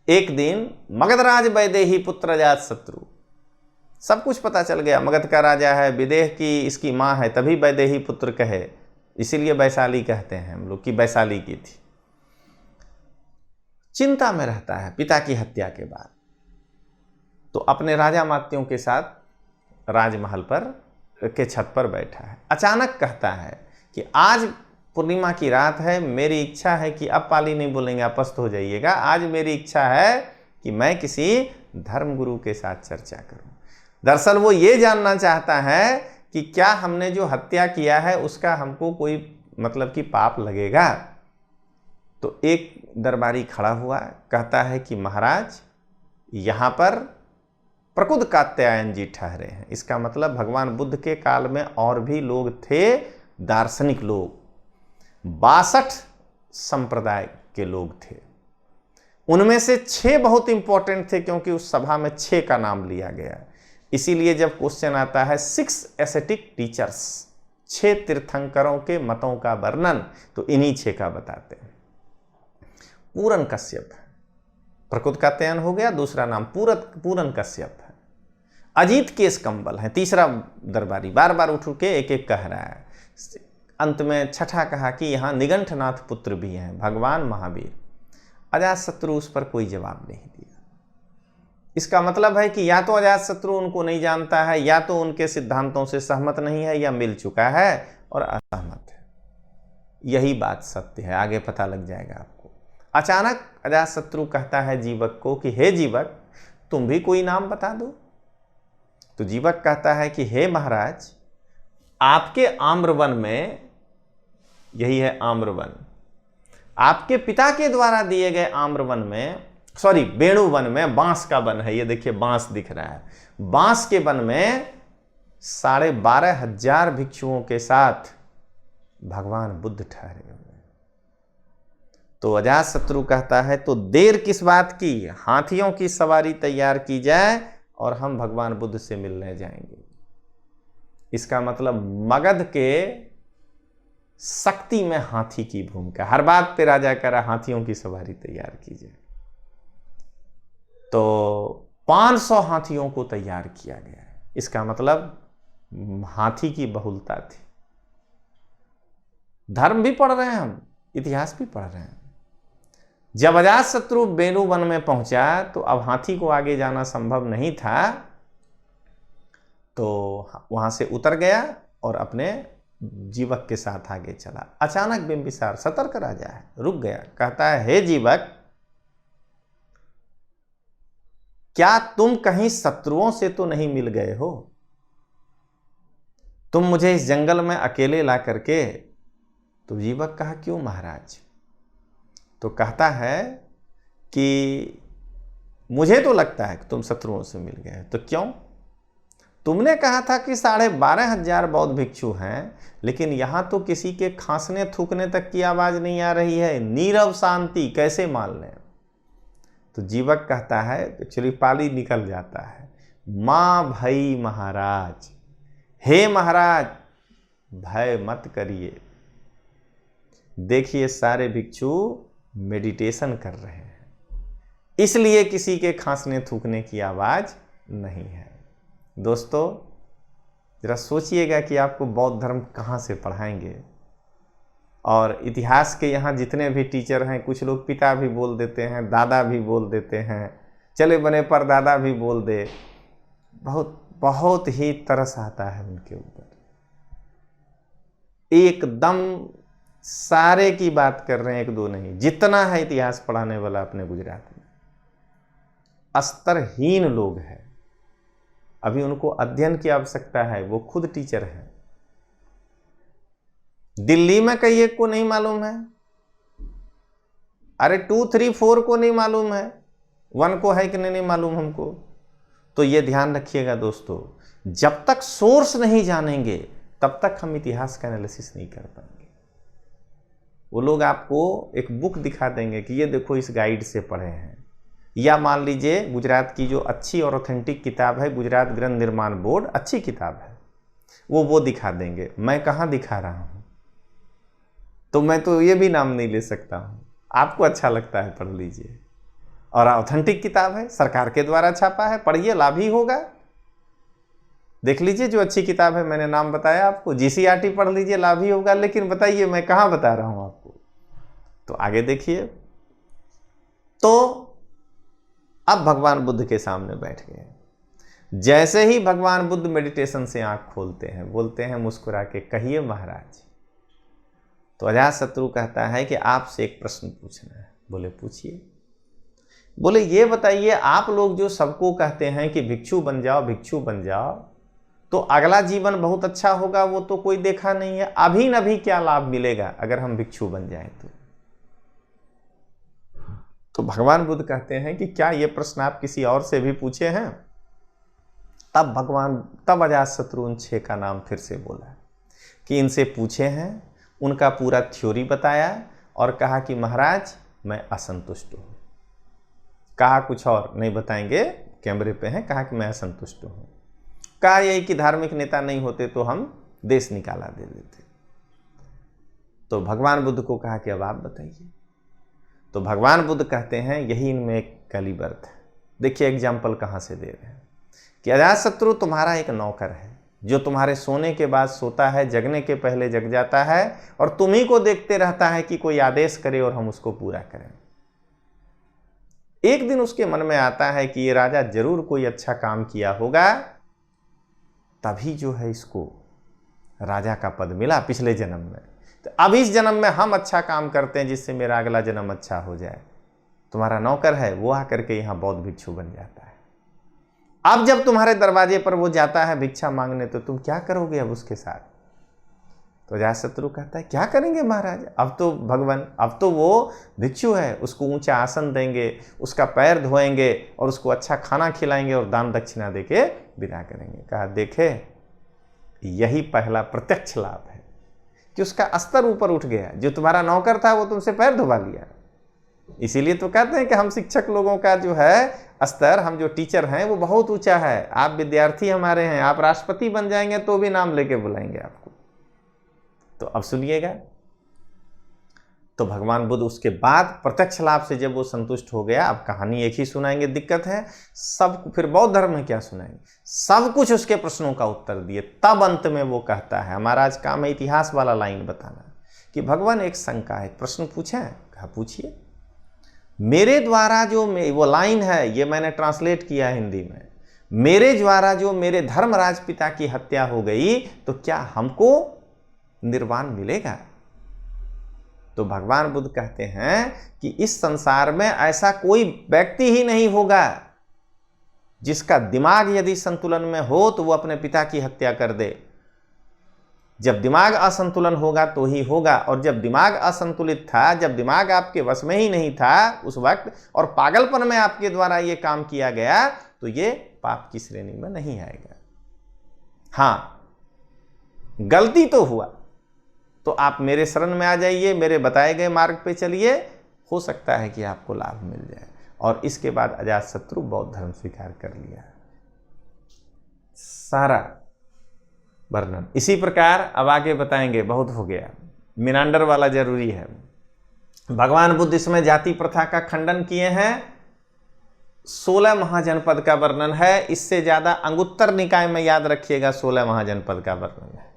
Speaker 1: एक दिन मगधराज वैदेही पुत्र अजात शत्रु, सब कुछ पता चल गया, मगध का राजा है, विदेह की इसकी माँ है, तभी वैदेही पुत्र कहे, इसीलिए वैशाली कहते हैं हम लोग कि वैशाली की थी। चिंता में रहता है पिता की हत्या के बाद, तो अपने राजा मात्यों के साथ राजमहल पर के छत पर बैठा है। अचानक कहता है कि आज पूर्णिमा की रात है, मेरी इच्छा है कि अब पाली नहीं बोलेंगे, अपस्त हो जाइएगा, आज मेरी इच्छा है कि मैं किसी धर्मगुरु के साथ चर्चा करूं। दरअसल वो ये जानना चाहता है कि क्या हमने जो हत्या किया है उसका हमको कोई मतलब कि पाप लगेगा। तो एक दरबारी खड़ा हुआ, कहता है कि महाराज यहाँ पर प्रकुद कात्यायन जी ठहरे हैं। इसका मतलब भगवान बुद्ध के काल में और भी लोग थे, दार्शनिक लोग, 62 संप्रदाय के लोग थे। उनमें से 6 बहुत इंपॉर्टेंट थे, क्योंकि उस सभा में 6 का नाम लिया गया। इसीलिए जब क्वेश्चन आता है 6 एसेटिक टीचर्स, 6 तीर्थंकरों के मतों का वर्णन, तो इन्हीं 6 का बताते हैं। पूरन कश्यप, प्रकृत का तयन हो गया, दूसरा नाम पूरन कश्यप है। अजीत केश कंबल है, तीसरा दरबारी, बार बार उठ के एक एक कह रहा है। अंत में छठा कहा कि यहाँ निगंठनाथ पुत्र भी हैं, भगवान महावीर। अजातशत्रु उस पर कोई जवाब नहीं दिया। इसका मतलब है कि या तो अजातशत्रु उनको नहीं जानता है, या तो उनके सिद्धांतों से सहमत नहीं है, या मिल चुका है और असहमत है। यही बात सत्य है, आगे पता लग जाएगा आपको। अचानक अजातशत्रु कहता है जीवक को कि हे जीवक, तुम भी कोई नाम बता दो। तो जीवक कहता है कि हे महाराज, आपके आम्रवन में, यही है आम्रवन, आपके पिता के द्वारा दिए गए आम्रवन में, सॉरी वेणुवन में, बांस का वन है, ये देखिए बांस दिख रहा है, बांस के वन में 12,500 भिक्षुओं के साथ भगवान बुद्ध ठहरे हुए। तो अजातशत्रु कहता है तो देर किस बात की, हाथियों की सवारी तैयार की जाए और हम भगवान बुद्ध से मिलने जाएंगे। इसका मतलब मगध के शक्ति में हाथी की भूमिका। हर बात पे राजा कह रहा हाथियों की सवारी तैयार की जाए। तो 500 हाथियों को तैयार किया गया है। इसका मतलब हाथी की बहुलता थी। धर्म भी पढ़ रहे हैं हम, इतिहास भी पढ़ रहे हैं। जब अजातशत्रु वेणुवन में पहुंचा तो अब हाथी को आगे जाना संभव नहीं था, तो वहां से उतर गया और अपने जीवक के साथ आगे चला। अचानक बिंबिसार, सतर्क राजा है, रुक गया। कहता है हे जीवक, क्या तुम कहीं शत्रुओं से तो नहीं मिल गए हो? तुम मुझे इस जंगल में अकेले ला करके। तो जीवक कहा क्यों महाराज? तो कहता है कि मुझे तो लगता है कि तुम शत्रुओं से मिल गए। तो क्यों? तुमने कहा था कि 12,500 बौद्ध भिक्षु हैं, लेकिन यहां तो किसी के खांसने थूकने तक की आवाज नहीं आ रही है, नीरव शांति, कैसे मान लें? तो जीवक कहता है, एक्चुअली पाली निकल जाता है, मां भई महाराज, हे महाराज भय मत करिए, देखिए सारे भिक्षु मेडिटेशन कर रहे हैं, इसलिए किसी के खांसने थूकने की आवाज नहीं है। दोस्तों जरा सोचिएगा कि आपको बौद्ध धर्म कहाँ से पढ़ाएंगे। और इतिहास के यहाँ जितने भी टीचर हैं, कुछ लोग पिता भी बोल देते हैं, दादा भी बोल देते हैं, चले बने पर दादा भी बोल दे, बहुत बहुत ही तरस आता है उनके ऊपर। एकदम सारे की बात कर रहे हैं, एक दो नहीं, जितना है इतिहास पढ़ाने वाला अपने गुजरात में, स्तरहीन लोग हैं। अभी उनको अध्ययन की आवश्यकता है, वो खुद टीचर हैं। दिल्ली में कई एक को नहीं मालूम है, अरे 2, 3, 4 को नहीं मालूम है, 1 को है कि नहीं मालूम हमको। तो ये ध्यान रखिएगा दोस्तों, जब तक सोर्स नहीं जानेंगे तब तक हम इतिहास का एनालिसिस नहीं कर पाएंगे। वो लोग आपको एक बुक दिखा देंगे कि ये देखो इस गाइड से पढ़े हैं, या मान लीजिए गुजरात की जो अच्छी और ऑथेंटिक किताब है, गुजरात ग्रंथ निर्माण बोर्ड, अच्छी किताब है, वो दिखा देंगे। मैं कहाँ दिखा रहा हूँ, तो मैं तो ये भी नाम नहीं ले सकता हूँ, आपको अच्छा लगता है पढ़ लीजिए। और ऑथेंटिक किताब है, सरकार के द्वारा छापा है, पढ़िए, लाभ ही होगा। देख लीजिए जो अच्छी किताब है, मैंने नाम बताया आपको, जीसीईआरटी पढ़ लीजिए, लाभ ही होगा। लेकिन बताइए मैं कहाँ बता रहा हूँ आपको, तो आगे देखिए। तो अब भगवान बुद्ध के सामने बैठ गए। जैसे ही भगवान बुद्ध मेडिटेशन से आंख खोलते हैं, बोलते हैं मुस्कुरा के, कहिए महाराज। तो अजातशत्रु कहता है कि आपसे एक प्रश्न पूछना है। बोले पूछिए। बोले ये बताइए, आप लोग जो सबको कहते हैं कि भिक्षु बन जाओ, भिक्षु बन जाओ, तो अगला जीवन बहुत अच्छा होगा, वो तो कोई देखा नहीं है, अभी न भी क्या लाभ मिलेगा अगर हम भिक्षु बन जाएं तो भगवान बुद्ध कहते हैं कि क्या ये प्रश्न आप किसी और से भी पूछे हैं? तब अजातशत्रु उन 6 का नाम फिर से बोला कि इनसे पूछे हैं, उनका पूरा थ्योरी बताया और कहा कि महाराज मैं असंतुष्ट हूं। कहा कुछ और नहीं बताएंगे, कैमरे पे हैं, कहा कि मैं असंतुष्ट हूं। कहा यही कि धार्मिक नेता नहीं होते तो हम देश निकाला दे देते। तो भगवान बुद्ध को कहा कि अब आप बताइए। तो भगवान बुद्ध कहते हैं यही इनमें एक कलिबर्थ है। देखिए एग्जाम्पल कहाँ से दे रहे हैं कि अजातशत्रु तुम्हारा एक नौकर है जो तुम्हारे सोने के बाद सोता है, जगने के पहले जग जाता है और तुम्ही को देखते रहता है कि कोई आदेश करे और हम उसको पूरा करें। एक दिन उसके मन में आता है कि ये राजा जरूर कोई अच्छा काम किया होगा, तभी जो है इसको राजा का पद मिला पिछले जन्म में, तो अब इस जन्म में हम अच्छा काम करते हैं जिससे मेरा अगला जन्म अच्छा हो जाए। तुम्हारा नौकर है वो आकर के यहाँ बौद्ध भिक्षु बन जाता है। अब जब तुम्हारे दरवाजे पर वो जाता है भिक्षा मांगने, तो तुम क्या करोगे अब उसके साथ? तो अजातशत्रु कहता है क्या करेंगे महाराज, अब तो भगवान, अब तो वो भिक्षु है, उसको ऊंचा आसन देंगे, उसका पैर धोएंगे और उसको अच्छा खाना खिलाएंगे और दान दक्षिणा देके विदा करेंगे। कहा देखे यही पहला प्रत्यक्ष लाभ है कि उसका स्तर ऊपर उठ गया। जो तुम्हारा नौकर था वो तुमसे पैर धुबा लिया। इसीलिए तो कहते हैं कि हम शिक्षक लोगों का जो है स्तर, हम जो टीचर हैं वो बहुत ऊंचा है। आप विद्यार्थी हमारे हैं, आप राष्ट्रपति बन जाएंगे तो भी नाम लेके बुलाएंगे आपको। तो अब सुनिएगा, तो भगवान बुद्ध उसके बाद प्रत्यक्ष लाभ से जब वो संतुष्ट हो गया, अब कहानी एक ही सुनाएंगे, दिक्कत है सब, फिर बौद्ध धर्म में क्या सुनाएंगे, सब कुछ उसके प्रश्नों का उत्तर दिए। तब अंत में वो कहता है, हमारा आज काम है इतिहास वाला लाइन बताना, कि भगवान एक शंका है, प्रश्न पूछे? कहा पूछिए। मेरे द्वारा जो वो लाइन है ये मैंने ट्रांसलेट किया हिंदी में, मेरे द्वारा जो मेरे धर्मराज पिता की हत्या हो गई तो क्या हमको निर्वाण मिलेगा? तो भगवान बुद्ध कहते हैं कि इस संसार में ऐसा कोई व्यक्ति ही नहीं होगा जिसका दिमाग यदि संतुलन में हो तो वो अपने पिता की हत्या कर दे। जब दिमाग असंतुलन होगा तो ही होगा, और जब दिमाग असंतुलित था, जब दिमाग आपके वश में ही नहीं था उस वक्त, और पागलपन में आपके द्वारा ये काम किया गया, तो ये पाप की श्रेणी में नहीं आएगा। हाँ, गलती तो हुआ तो आप मेरे शरण में आ जाइए, मेरे बताए गए मार्ग पे चलिए, हो सकता है कि आपको लाभ मिल जाए। और इसके बाद अजातशत्रु बौद्ध धर्म स्वीकार कर लिया। सारा वर्णन इसी प्रकार अब आगे बताएंगे, बहुत हो गया, मिनांडर वाला जरूरी है। भगवान बुद्ध इसमें जाति प्रथा का खंडन किए हैं। 16 महाजनपद का वर्णन है, इससे ज्यादा अंगुत्तर निकाय में याद रखिएगा 16 महाजनपद का वर्णन है।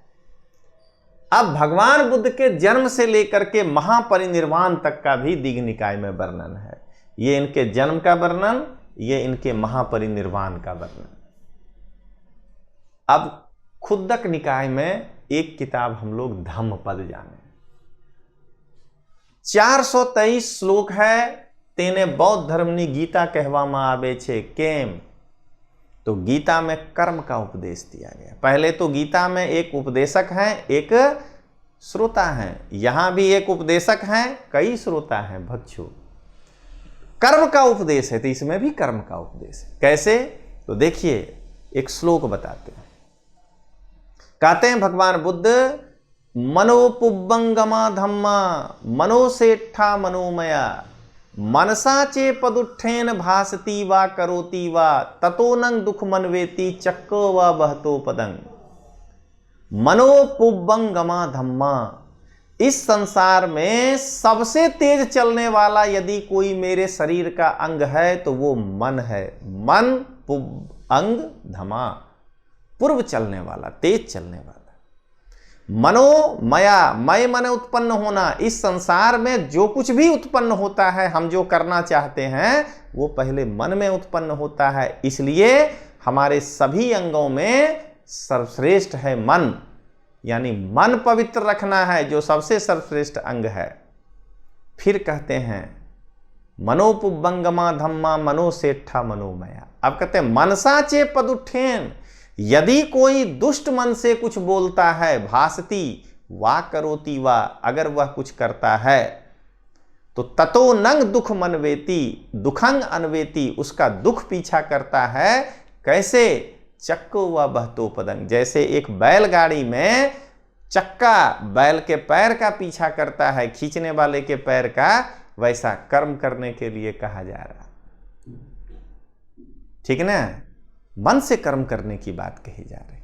Speaker 1: अब भगवान बुद्ध के जन्म से लेकर के महापरिनिर्वाण तक का भी दीघ निकाय में वर्णन है। ये इनके जन्म का वर्णन, ये इनके महापरिनिर्वाण का वर्णन। अब खुद्दक निकाय में एक किताब हम लोग धम्मपद जाने, 423 श्लोक है। तेने बौद्ध धर्मनी गीता कहवामा आवे छे केम, तो गीता में कर्म का उपदेश दिया गया। पहले तो गीता में एक उपदेशक हैं, एक श्रोता हैं, यहां भी एक उपदेशक हैं, कई श्रोता हैं, भक्षु। कर्म का उपदेश है तो इसमें भी कर्म का उपदेश है। कैसे? तो देखिए एक श्लोक बताते हैं। कहते हैं भगवान बुद्ध, मनोपुब्बंगमा धम्मा मनोसेठा मनोमया मनसा चे पदुत्थेन भासती वा करोति वा ततो नंग दुख मनवेति चक्को वा बहतो पदंग। मनोपुब्बंगमा धम्मा, इस संसार में सबसे तेज चलने वाला यदि कोई मेरे शरीर का अंग है तो वो मन है। मन पुब अंग धमा, पूर्व चलने वाला, तेज चलने वाला। मनोमया, मय मन उत्पन्न होना, इस संसार में जो कुछ भी उत्पन्न होता है, हम जो करना चाहते हैं वो पहले मन में उत्पन्न होता है। इसलिए हमारे सभी अंगों में सर्वश्रेष्ठ है मन, यानी मन पवित्र रखना है जो सबसे सर्वश्रेष्ठ अंग है। फिर कहते हैं मनोपुब्बंगमा धम्मा मनोसेठा मनोमया। अब कहते हैं मनसा चे पदुत्थेन, यदि कोई दुष्ट मन से कुछ बोलता है, भासती वा करोति वा, अगर वह कुछ करता है तो ततो नंग दुख मनवेति, दुखंग अनवेति, उसका दुख पीछा करता है। कैसे? चक्को व बहतो पदंग, जैसे एक बैलगाड़ी में चक्का बैल के पैर का पीछा करता है, खींचने वाले के पैर का, वैसा कर्म करने के लिए कहा जा रहा। ठीक ना? मन से कर्म करने की बात कही जा रही।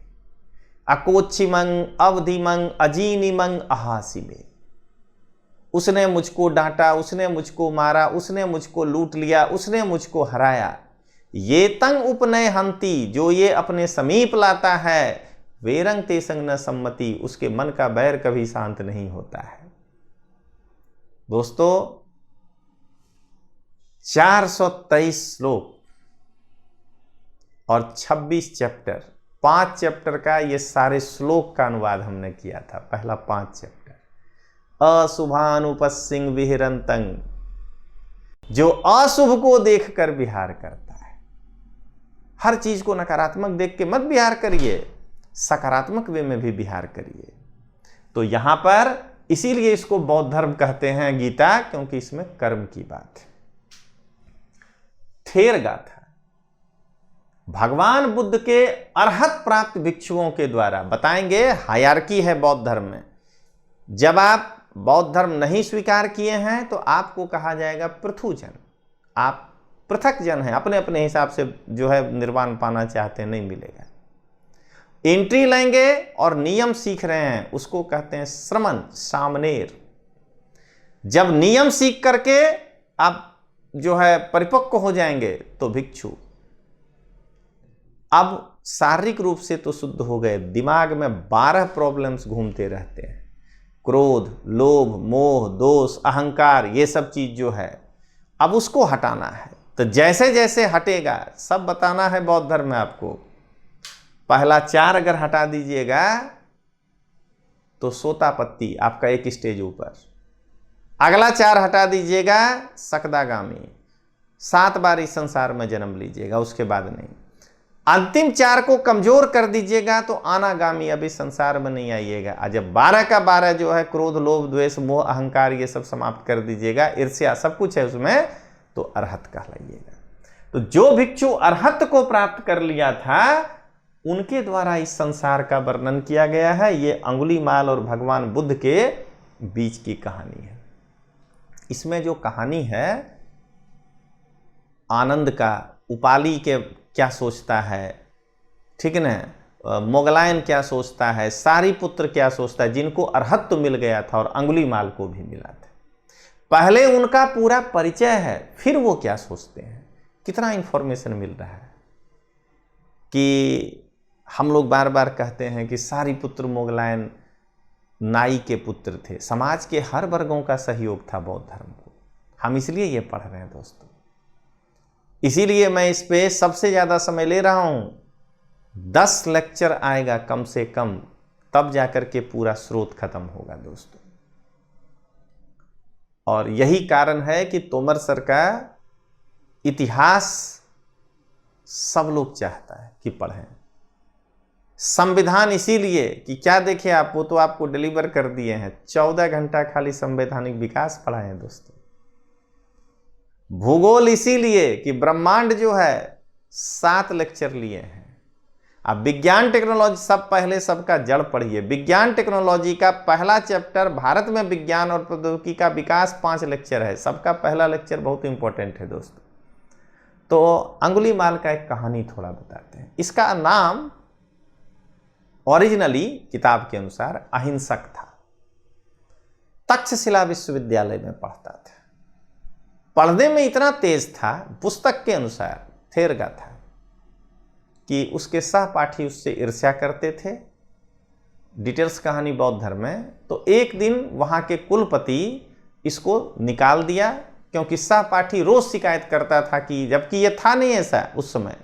Speaker 1: अकोच्छिमंग अवधिमंग अजीनिमंग अहासिबे, उसने मुझको डांटा, उसने मुझको मारा, उसने मुझको लूट लिया, उसने मुझको हराया। ये तंग उपनय हंती, जो ये अपने समीप लाता है, वेरंग तेसंग न सम्मति, उसके मन का बैर कभी शांत नहीं होता है। दोस्तों 423 श्लोक और 26 चैप्टर, 5 चैप्टर का ये सारे श्लोक का अनुवाद हमने किया था। पहला 5 चैप्टर अशुभानुपस्सिंग विहरंतंग, जो अशुभ को देखकर विहार करता है। हर चीज को नकारात्मक देख के मत विहार करिए, सकारात्मक वे में भी विहार करिए। तो यहां पर इसीलिए इसको बौद्ध धर्म कहते हैं गीता, क्योंकि इसमें कर्म की बात है। थेर गाथा भगवान बुद्ध के अरहत प्राप्त भिक्षुओं के द्वारा बताएंगे। हायरार्की है बौद्ध धर्म में। जब आप बौद्ध धर्म नहीं स्वीकार किए हैं तो आपको कहा जाएगा पृथुजन, आप पृथक जन हैं, अपने अपने हिसाब से जो है निर्वाण पाना चाहते हैं, नहीं मिलेगा। एंट्री लेंगे और नियम सीख रहे हैं, उसको कहते हैं श्रमण, सामनेर। जब नियम सीख करके आप जो है परिपक्व हो जाएंगे तो भिक्षु। अब शारीरिक रूप से तो शुद्ध हो गए, दिमाग में 12 प्रॉब्लम्स घूमते रहते हैं, क्रोध, लोभ, मोह, दोष, अहंकार, ये सब चीज जो है अब उसको हटाना है। तो जैसे जैसे हटेगा सब बताना है बौद्ध धर्म में आपको। पहला 4 अगर हटा दीजिएगा तो सोतापत्ति आपका एक स्टेज ऊपर, अगला 4 हटा दीजिएगा सकदागामी, 7 बार इस संसार में जन्म लीजिएगा, उसके बाद नहीं। अंतिम 4 को कमजोर कर दीजिएगा तो अनागामी, अभी संसार में नहीं आइएगा। और जब 12 का 12 जो है क्रोध, लोभ, द्वेष, मोह, अहंकार ये सब समाप्त कर दीजिएगा, ईर्ष्या सब कुछ है उसमें, तो अरहत कहलाइएगा। तो जो भिक्षु अरहत को प्राप्त कर लिया था उनके द्वारा इस संसार का वर्णन किया गया है। ये अंगुलीमाल और भगवान बुद्ध के बीच की कहानी है। इसमें जो कहानी है आनंद का, उपाली के क्या सोचता है, ठीक ना, मोगलायन क्या सोचता है, सारीपुत्र क्या सोचता है, जिनको अरहत तो मिल गया था और अंगुलीमाल को भी मिला था। पहले उनका पूरा परिचय है, फिर वो क्या सोचते हैं। कितना इंफॉर्मेशन मिल रहा है कि हम लोग बार बार कहते हैं कि सारीपुत्र मोगलायन नाई के पुत्र थे। समाज के हर वर्गों का सहयोग था बौद्ध धर्म को। हम इसलिए ये पढ़ रहे हैं दोस्तों, इसीलिए मैं इस पे सबसे ज़्यादा समय ले रहा हूँ। 10 लेक्चर आएगा कम से कम, तब जाकर के पूरा स्रोत खत्म होगा दोस्तों। और यही कारण है कि तोमर सर का इतिहास सब लोग चाहता है कि पढ़ें। संविधान इसीलिए कि क्या देखे आप, वो तो आपको डिलीवर कर दिए हैं। 14 घंटा खाली संवैधानिक विकास पढ़ाए हैं दोस्तों। भूगोल इसीलिए कि ब्रह्मांड जो है 7 लेक्चर लिए हैं। अब विज्ञान टेक्नोलॉजी सब पहले सबका जड़ पढ़िए। विज्ञान टेक्नोलॉजी का पहला चैप्टर भारत में विज्ञान और प्रौद्योगिकी का विकास 5 लेक्चर है। सबका पहला लेक्चर बहुत इंपॉर्टेंट है दोस्तों। तो अंगुलीमाल का एक कहानी थोड़ा बताते हैं। इसका नाम ओरिजिनली किताब के अनुसार अहिंसक था। तक्षशिला विश्वविद्यालय में पढ़ता था। पढ़ने में इतना तेज था, पुस्तक के अनुसार थेरगा था, कि उसके सहपाठी उससे ईर्ष्या करते थे। डिटेल्स कहानी बौद्ध धर्म में। तो एक दिन वहाँ के कुलपति इसको निकाल दिया, क्योंकि सहपाठी रोज शिकायत करता था कि, जबकि ये था नहीं ऐसा उस समय,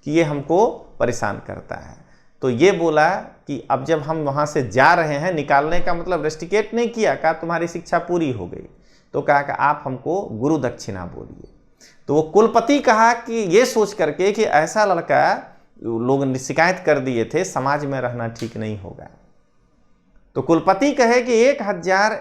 Speaker 1: कि ये हमको परेशान करता है। तो ये बोला कि अब जब हम वहाँ से जा रहे हैं, निकालने का मतलब रेस्टिकेट नहीं किया, कहा तुम्हारी शिक्षा पूरी हो गई। तो कहा कि आप हमको गुरु दक्षिणा बोलिए। तो वो कुलपति कहा कि ये सोच करके कि ऐसा लड़का लोग शिकायत कर दिए थे, समाज में रहना ठीक नहीं होगा। तो कुलपति कहे कि 1000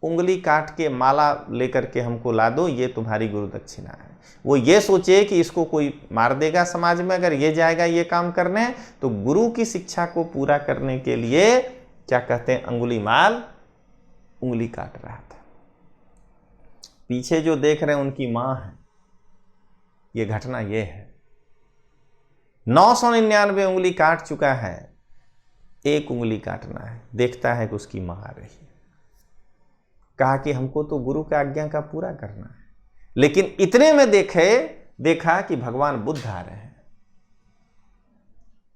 Speaker 1: उंगली काट के माला लेकर के हमको ला दो, ये तुम्हारी गुरु दक्षिणा है। वो ये सोचे कि इसको कोई मार देगा समाज में अगर ये जाएगा ये काम करने। तो गुरु की शिक्षा को पूरा करने के लिए क्या कहते हैं, अंगुलीमाल उंगली काट रहा था। पीछे जो देख रहे हैं उनकी माँ है। ये घटना ये है। 999 उंगली काट चुका है, एक उंगली काटना है। देखता है कि उसकी मां आ रही है। कहा कि हमको तो गुरु की आज्ञा का पूरा करना है, लेकिन इतने में देखा कि भगवान बुद्ध आ रहे हैं।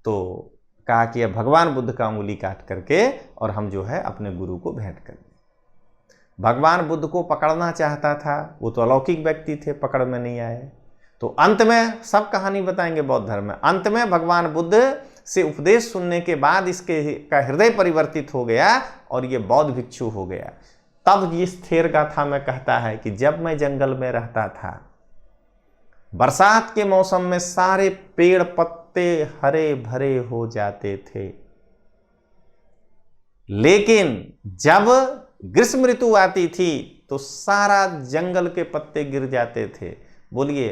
Speaker 1: तो कहा कि अब भगवान बुद्ध का उंगली काट करके और हम जो है अपने गुरु को भेंट कर दें। भगवान बुद्ध को पकड़ना चाहता था, वो तो अलौकिक व्यक्ति थे, पकड़ में नहीं आए। तो अंत में सब कहानी बताएंगे बौद्ध धर्म में। अंत में भगवान बुद्ध से उपदेश सुनने के बाद इसके का हृदय परिवर्तित हो गया और ये बौद्ध भिक्षु हो गया। तब इस थेर गाथा में कहता है कि जब मैं जंगल में रहता था, बरसात के मौसम में सारे पेड़ पत्ते हरे भरे हो जाते थे, लेकिन जब ग्रीष्म ऋतु आती थी तो सारा जंगल के पत्ते गिर जाते थे। बोलिए,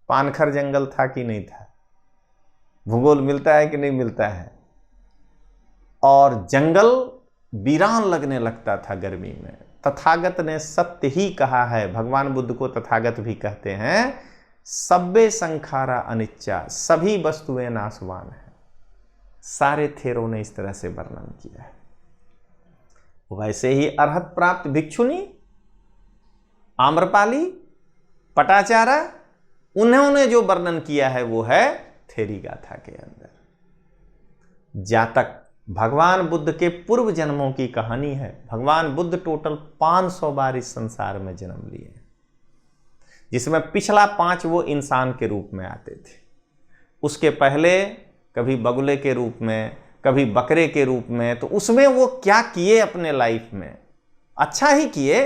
Speaker 1: पानखर जंगल था कि नहीं था? भूगोल मिलता है कि नहीं मिलता है? और जंगल वीरान लगने लगता था गर्मी में। तथागत ने सत्य ही कहा है, भगवान बुद्ध को तथागत भी कहते हैं। सब्बे संखारा अनिच्चा, सभी वस्तुएं नाशवान है। सारे थेरों ने इस तरह से वर्णन किया है। वैसे ही अरहत प्राप्त भिक्षुनी आम्रपाली, पटाचारा, उन्होंने जो वर्णन किया है वो है थेरी गाथा के अंदर। जातक भगवान बुद्ध के पूर्व जन्मों की कहानी है। भगवान बुद्ध टोटल 500 बार इस संसार में जन्म लिए, जिसमें पिछला 5 वो इंसान के रूप में आते थे। उसके पहले कभी बगुले के रूप में, कभी बकरे के रूप में। तो उसमें वो क्या किए अपने लाइफ में? अच्छा ही किए।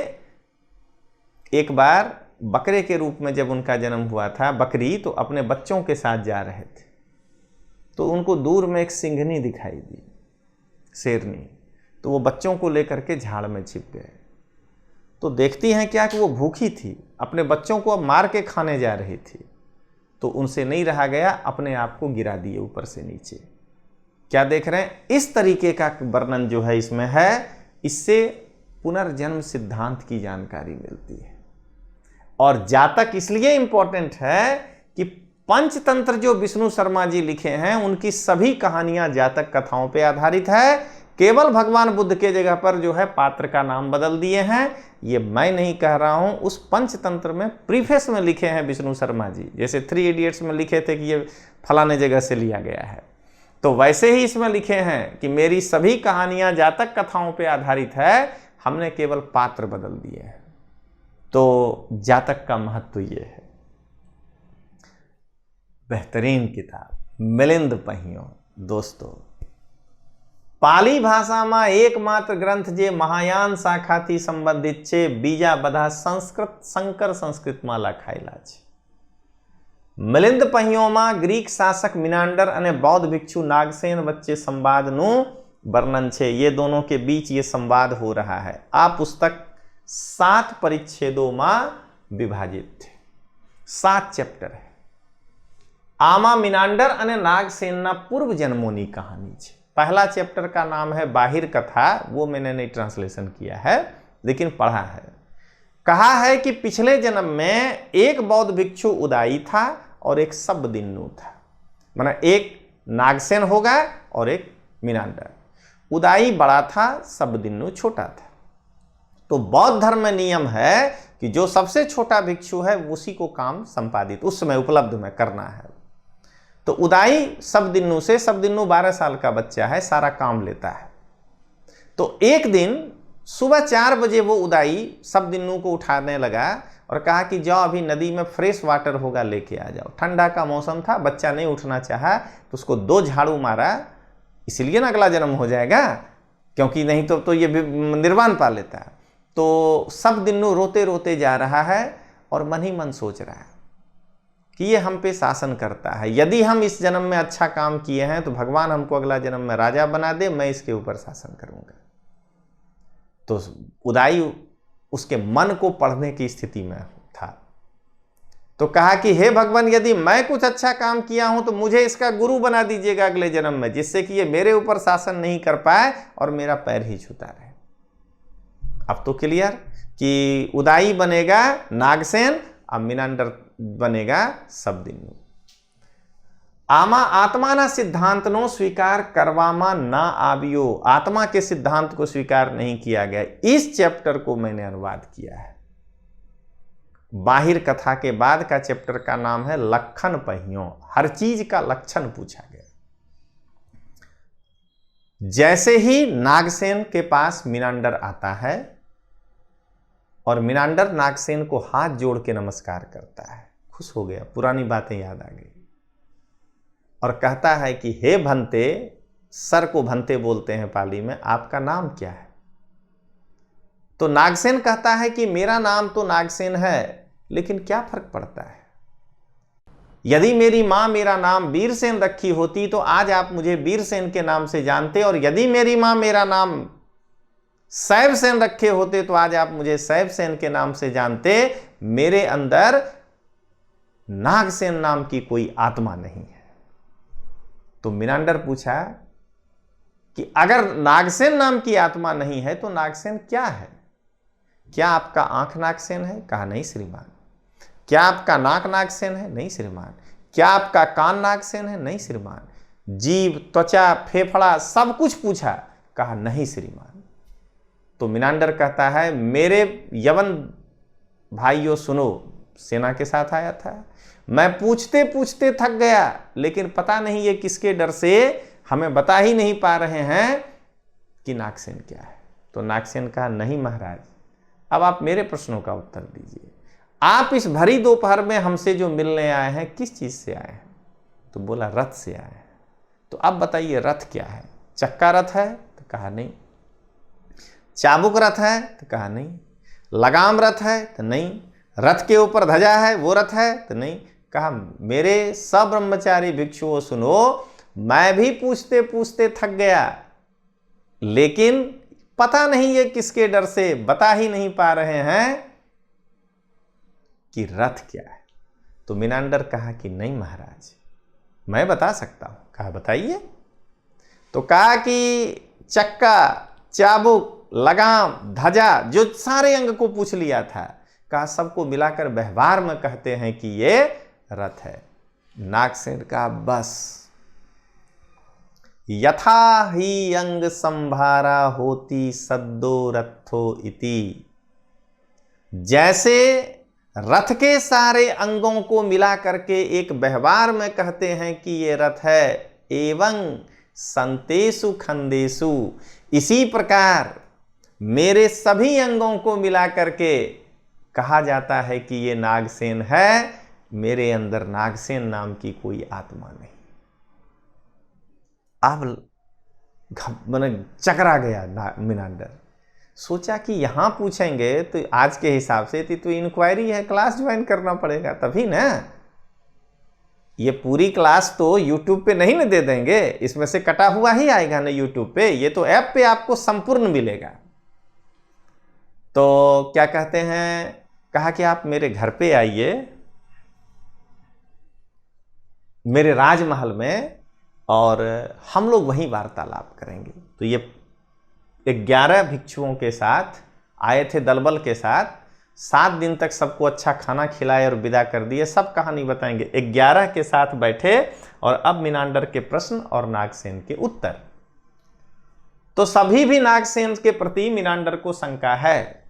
Speaker 1: एक बार बकरे के रूप में जब उनका जन्म हुआ था, बकरी तो अपने बच्चों के साथ जा रहे थे, तो उनको दूर में एक सिंघनी दिखाई दी, शेरनी। तो वो बच्चों को लेकर के झाड़ में छिप गए। तो देखती हैं क्या कि वो भूखी थी, अपने बच्चों को अब मार के खाने जा रही थी। तो उनसे नहीं रहा गया, अपने आप को गिरा दिए ऊपर से नीचे। क्या देख रहे हैं? इस तरीके का वर्णन जो है इसमें है। इससे पुनर्जन्म सिद्धांत की जानकारी मिलती है। और जातक इसलिए इंपॉर्टेंट है कि पंचतंत्र जो विष्णु शर्मा जी लिखे हैं, उनकी सभी कहानियां जातक कथाओं पे आधारित है। केवल भगवान बुद्ध के जगह पर जो है पात्र का नाम बदल दिए हैं। ये मैं नहीं कह रहा हूं, उस पंचतंत्र में प्रीफेस में लिखे हैं विष्णु शर्मा जी। जैसे 3 इडियट्स में लिखे थे कि ये फलाने जगह से लिया गया है, तो वैसे ही इसमें लिखे हैं कि मेरी सभी कहानियां जातक कथाओं पे आधारित है, हमने केवल पात्र बदल दिए हैं। तो जातक का महत्व ये है। बेहतरीन किताब मिलिंद पहियों। दोस्तों, पाली भाषा में एकमात्र ग्रंथ जे महायान शाखा थी संबंधित छे, बीजा बधा संस्कृत संकर संस्कृत में लखाયેલા છે। મિલિંદ पहियों ग्रीक शासक मिनांडर અને बौद्ध भिक्षु नागसेन वच्चे संवादનું वर्णन છે। ये दोनों के बीच ये संवाद हो रहा है। आ पुस्तक 7 परिच्छेदों में विभाजित थे, 7 चैप्टर है। आमा मिनांडर અને नागसेनना पूर्व जन्मों की कहानी है। पहला चैप्टर का नाम है बाहिर कथा, वो मैंने नहीं ट्रांसलेशन किया है, लेकिन पढ़ा है। कहा है कि पिछले जन्म में एक बौद्ध भिक्षु उदाई था और एक सबदिन्नु था। माना एक नागसेन होगा और एक मिनांडर। उदाई बड़ा था, सबदिन्नु छोटा था। तो बौद्ध धर्म में नियम है कि जो सबसे छोटा भिक्षु है उसी को काम संपादित उस समय उपलब्ध में करना है। तो उदाई सबदिन्नु से, सबदिन्नु 12 साल का बच्चा है, सारा काम लेता है। तो एक दिन सुबह 4 बजे वो उदाई सबदिन्नु को उठाने लगा और कहा कि जाओ अभी नदी में फ्रेश वाटर होगा, लेके आ जाओ। ठंडा का मौसम था, बच्चा नहीं उठना चाहा, तो उसको 2 झाड़ू मारा। इसलिए ना अगला जन्म हो जाएगा, क्योंकि नहीं तो ये निर्वाण पा लेता है। तो सबदिन्नु रोते रोते जा रहा है और मन ही मन सोच रहा है कि ये हम पे शासन करता है। यदि हम इस जन्म में अच्छा काम किए हैं तो भगवान हमको अगला जन्म में राजा बना दे, मैं इसके ऊपर शासन करूंगा। तो उदाई उसके मन को पढ़ने की स्थिति में था। तो कहा कि हे भगवान, यदि मैं कुछ अच्छा काम किया हूं तो मुझे इसका गुरु बना दीजिएगा अगले जन्म में, जिससे कि ये मेरे ऊपर शासन नहीं कर पाए और मेरा पैर ही छूता रहे। अब तो क्लियर कि उदाई बनेगा नागसेन और मिनांडर बनेगा शब्दिन्नु। आमा आत्माना सिद्धांतनो स्वीकार करवामा ना आवियो, आत्मा के सिद्धांत को स्वीकार नहीं किया गया। इस चैप्टर को मैंने अनुवाद किया है। बाहिर कथा के बाद का चैप्टर का नाम है लक्षण पहियों, हर चीज का लक्षण पूछा गया। जैसे ही नागसेन के पास मीनांडर आता है और मीनांडर नागसेन को हाथ जोड़ के नमस्कार करता है, खुश हो गया, पुरानी बातें याद आ गई और कहता है कि हे भंते, सर को भंते बोलते हैं पाली में, आपका नाम क्या है? तो नागसेन कहता है कि मेरा नाम तो नागसेन है, लेकिन क्या फर्क पड़ता है? यदि मेरी मां मेरा नाम वीरसेन रखी होती तो आज आप मुझे वीरसेन के नाम से जानते, और यदि मेरी मां मेरा नाम सैवसेन रखे होते तो आज आप मुझे सैवसेन के नाम से जानते। मेरे अंदर नागसेन नाम की कोई आत्मा नहीं है। तो मीनांडर पूछा कि अगर नागसेन नाम की आत्मा नहीं है तो नागसेन क्या है? क्या आपका आंख नागसेन है? कहा नहीं श्रीमान। क्या आपका नाक नागसेन है? नहीं श्रीमान। क्या आपका कान नागसेन है? नहीं श्रीमान। जीभ, त्वचा, फेफड़ा सब कुछ पूछा, कहा नहीं श्रीमान। तो मीनांडर कहता है मेरे यवन भाइयों सुनो, सेना के साथ आया था, मैं पूछते पूछते थक गया, लेकिन पता नहीं ये किसके डर से हमें बता ही नहीं पा रहे हैं कि नागसेन क्या है। तो नागसेन कहा नहीं महाराज, अब आप मेरे प्रश्नों का उत्तर दीजिए। आप इस भरी दोपहर में हमसे जो मिलने आए हैं, किस चीज से आए हैं? तो बोला रथ से आए हैं। तो अब बताइए रथ क्या है? चक्का रथ है? तो कहा नहीं। चाबुक रथ है? तो कहा नहीं। लगाम रथ है? तो नहीं। रथ के ऊपर ध्वजा है, वो रथ है? तो नहीं। कहा मेरे सब ब्रह्मचारी भिक्षुओं सुनो, मैं भी पूछते पूछते थक गया, लेकिन पता नहीं ये किसके डर से बता ही नहीं पा रहे हैं कि रथ क्या है। तो मीनांडर कहा कि नहीं महाराज, मैं बता सकता हूं। कहा बताइए। तो कहा कि चक्का, चाबुक, लगाम, ध्वजा, जो सारे अंग को पूछ लिया था, कहा सबको मिलाकर व्यवहार में कहते हैं कि ये रथ है। नागसेन का बस यथा ही अंग संभारा होती सद्दो रथो इति, जैसे रथ के सारे अंगों को मिला करके एक व्यवहार में कहते हैं कि ये रथ है, एवं संतेषु खंडेषु, इसी प्रकार मेरे सभी अंगों को मिला करके कहा जाता है कि ये नागसेन है। मेरे अंदर नागसेन नाम की कोई आत्मा नहीं। अब मैंने चकरा गया मीनांडर, सोचा कि यहां पूछेंगे तो आज के हिसाब से तो इंक्वायरी है, क्लास ज्वाइन करना पड़ेगा तभी ना। ये पूरी क्लास तो यूट्यूब पे नहीं ना दे देंगे, इसमें से कटा हुआ ही आएगा ना यूट्यूब पे, ये तो ऐप पे आपको संपूर्ण मिलेगा। तो क्या कहते हैं, कहा कि आप मेरे घर पे आइए, मेरे राजमहल में, और हम लोग वहीं वार्तालाप करेंगे। तो ये 11 भिक्षुओं के साथ आए थे, दलबल के साथ। 7 दिन तक सबको अच्छा खाना खिलाए और विदा कर दिए। सब कहानी बताएंगे। 11 के साथ बैठे और अब मीनांडर के प्रश्न और नागसेन के उत्तर। तो सभी भी नागसेन के प्रति मीनांडर को शंका है।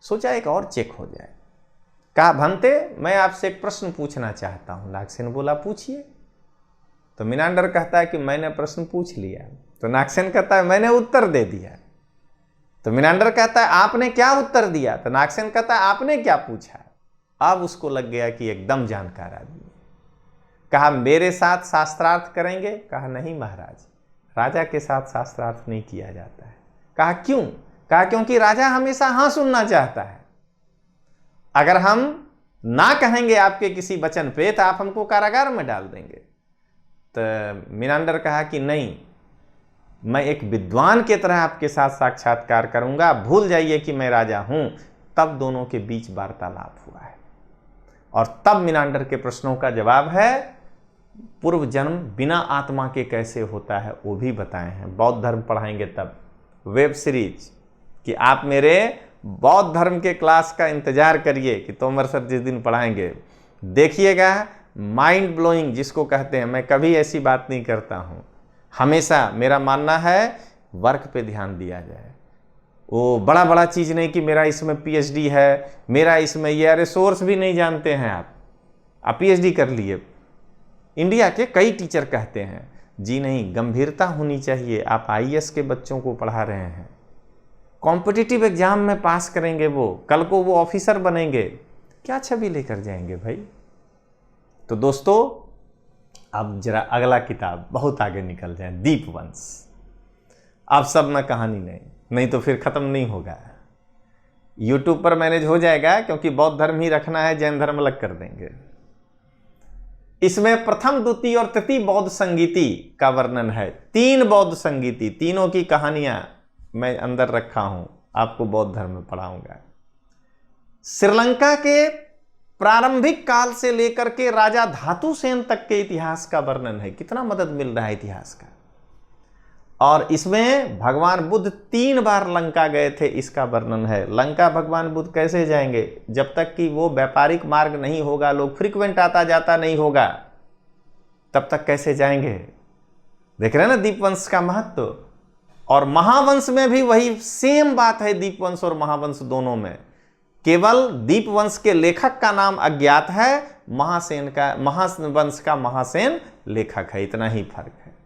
Speaker 1: सोचा एक और चेक हो जाए। कहा भंते, मैं आपसे एक प्रश्न पूछना चाहता हूं। नागसेन बोला पूछिए। तो मीनांडर कहता है कि मैंने प्रश्न पूछ लिया। तो नागसेन कहता है मैंने उत्तर दे दिया। तो मीनांडर कहता है आपने क्या उत्तर दिया? तो नागसेन कहता है आपने क्या पूछा? अब उसको लग गया कि एकदम जानकार आदमी। कहा मेरे साथ शास्त्रार्थ करेंगे? कहा नहीं महाराज, राजा के साथ शास्त्रार्थ नहीं किया जाता है। कहा क्यों? कहा क्योंकि राजा हमेशा हाँ सुनना चाहता है। अगर हम ना कहेंगे आपके किसी वचन पे तो आप हमको कारागार में डाल देंगे। तो मीनांडर कहा कि नहीं, मैं एक विद्वान के तरह आपके साथ साक्षात्कार करूंगा, भूल जाइए कि मैं राजा हूं। तब दोनों के बीच वार्तालाप हुआ है और तब मीनांडर के प्रश्नों का जवाब है पूर्व जन्म बिना आत्मा के कैसे होता है वो भी बताए हैं। बौद्ध धर्म पढ़ाएंगे तब, वेब सीरीज कि आप मेरे बौद्ध धर्म के क्लास का इंतजार करिए कि तोमर सर जिस दिन पढ़ाएंगे, देखिएगा माइंड ब्लोइंग जिसको कहते हैं। मैं कभी ऐसी बात नहीं करता हूँ, हमेशा मेरा मानना है वर्क पे ध्यान दिया जाए। वो बड़ा बड़ा चीज़ नहीं कि मेरा इसमें पीएचडी है, मेरा इसमें ये, अरे सोर्स भी नहीं जानते हैं आप पीएचडी कर लिए। इंडिया के कई टीचर कहते हैं जी नहीं, गंभीरता होनी चाहिए। आप आईएएस के बच्चों को पढ़ा रहे हैं, कॉम्पिटिटिव एग्जाम में पास करेंगे, वो कल को वो ऑफिसर बनेंगे, क्या छवि लेकर जाएंगे भाई। तो दोस्तों अब जरा अगला किताब, बहुत आगे निकल जाए, दीपवंश। अब सब में कहानी नहीं तो फिर खत्म नहीं होगा। यूट्यूब पर मैनेज हो जाएगा, क्योंकि बौद्ध धर्म ही रखना है, जैन धर्म अलग कर देंगे। इसमें प्रथम, द्वितीय और तृतीय बौद्ध संगीति का वर्णन है। 3 बौद्ध संगीति, तीनों की कहानियां मैं अंदर रखा हूं, आपको बौद्ध धर्म में पढ़ाऊंगा। श्रीलंका के प्रारंभिक काल से लेकर के राजा धातुसेन तक के इतिहास का वर्णन है। कितना मदद मिल रहा है इतिहास का। और इसमें भगवान बुद्ध 3 बार लंका गए थे, इसका वर्णन है। लंका भगवान बुद्ध कैसे जाएंगे, जब तक कि वो व्यापारिक मार्ग नहीं होगा, लोग फ्रीक्वेंट आता जाता नहीं होगा, तब तक कैसे जाएंगे। देख रहे हैं ना दीपवंश का महत्व। और महावंश में भी वही सेम बात है, दीपवंश और महावंश दोनों में। केवल दीपवंश के लेखक का नाम अज्ञात है, महावंश का महासेन लेखक है, इतना ही फर्क है।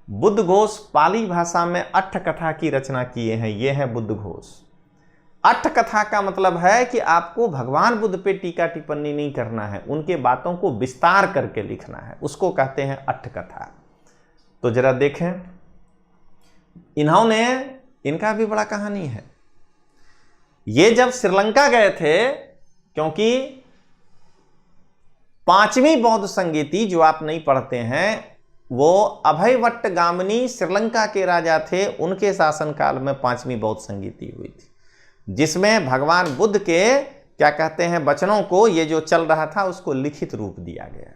Speaker 1: बुद्ध घोष पाली भाषा में अट्ठ कथा की रचना किए हैं, ये है बुद्ध घोष। अट्ठ कथा का मतलब है कि आपको भगवान बुद्ध पे टीका टिप्पणी नहीं करना है, उनके बातों को विस्तार करके लिखना है, उसको कहते हैं अट्ठ कथा। तो जरा देखें, इनका भी बड़ा कहानी है। ये जब श्रीलंका गए थे, क्योंकि 5वीं बौद्ध संगीति जो आप नहीं पढ़ते हैं, वो अभयवट्ट गामिनी श्रीलंका के राजा थे, उनके शासनकाल में 5वीं बौद्ध संगीति हुई थी, जिसमें भगवान बुद्ध के क्या कहते हैं वचनों को, ये जो चल रहा था उसको लिखित रूप दिया गया।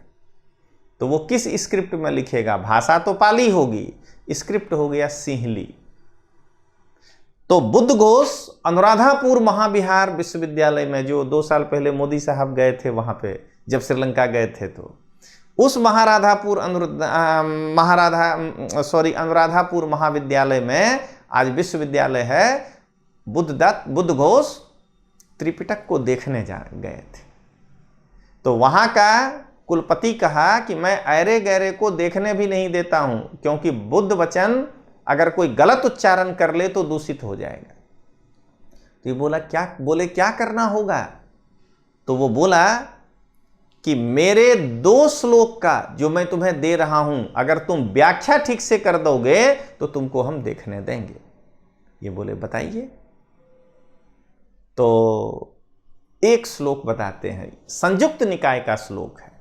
Speaker 1: तो वो किस स्क्रिप्ट में लिखेगा, भाषा तो पाली होगी, स्क्रिप्ट हो गया सिंहली। तो बुद्ध घोष अनुराधापुर महाविहार विश्वविद्यालय में, जो 2 साल पहले मोदी साहब गए थे वहां पे, जब श्रीलंका गए थे, तो उस अनुराधापुर महाविद्यालय में आज विश्वविद्यालय है। बुद्ध घोष त्रिपिटक को देखने गए थे। तो वहां का कुलपति कहा कि मैं ऐरे गैरे को देखने भी नहीं देता हूं, क्योंकि बुद्ध वचन अगर कोई गलत उच्चारण कर ले तो दूषित हो जाएगा। तो ये क्या करना होगा। तो वो बोला कि मेरे 2 श्लोक का जो मैं तुम्हें दे रहा हूं, अगर तुम व्याख्या ठीक से कर दोगे तो तुमको हम देखने देंगे। ये बोले बताइए। तो एक श्लोक बताते हैं, संयुक्त निकाय का श्लोक है।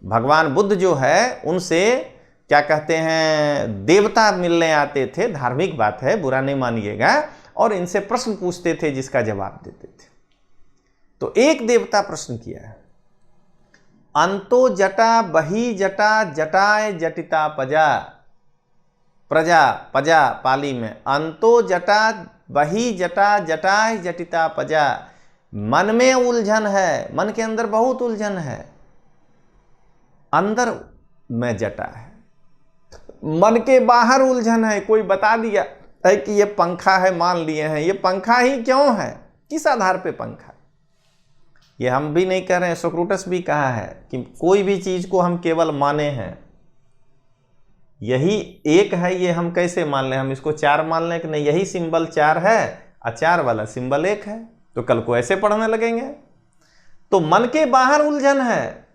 Speaker 1: भगवान बुद्ध जो है उनसे क्या कहते हैं, देवता मिलने आते थे, धार्मिक बात है, बुरा नहीं मानिएगा, और इनसे प्रश्न पूछते थे जिसका जवाब देते थे। तो एक देवता प्रश्न किया, अंतो जटा बही जटा जटाए जटिता पजा। पजा पाली में, अंतो जटा बही जटा जटाए जटिता पजा। मन में उलझन है, मन के अंदर बहुत उलझन है, अंदर में जटा है, मन के बाहर उलझन है। कोई बता दिया है कि ये पंखा है, मान लिए हैं, ये पंखा ही क्यों है, किस आधार पे पंखा। ये हम भी नहीं कह रहे हैं, सोक्रेटिस भी कहा है कि कोई भी चीज को हम केवल माने हैं, यही एक है, ये हम कैसे मान लें, हम इसको 4 मान लें कि नहीं, यही सिंबल 4 है और 4 वाला सिंबल 1 है, तो कल को ऐसे पढ़ने लगेंगे। तो मन के बाहर उलझन है,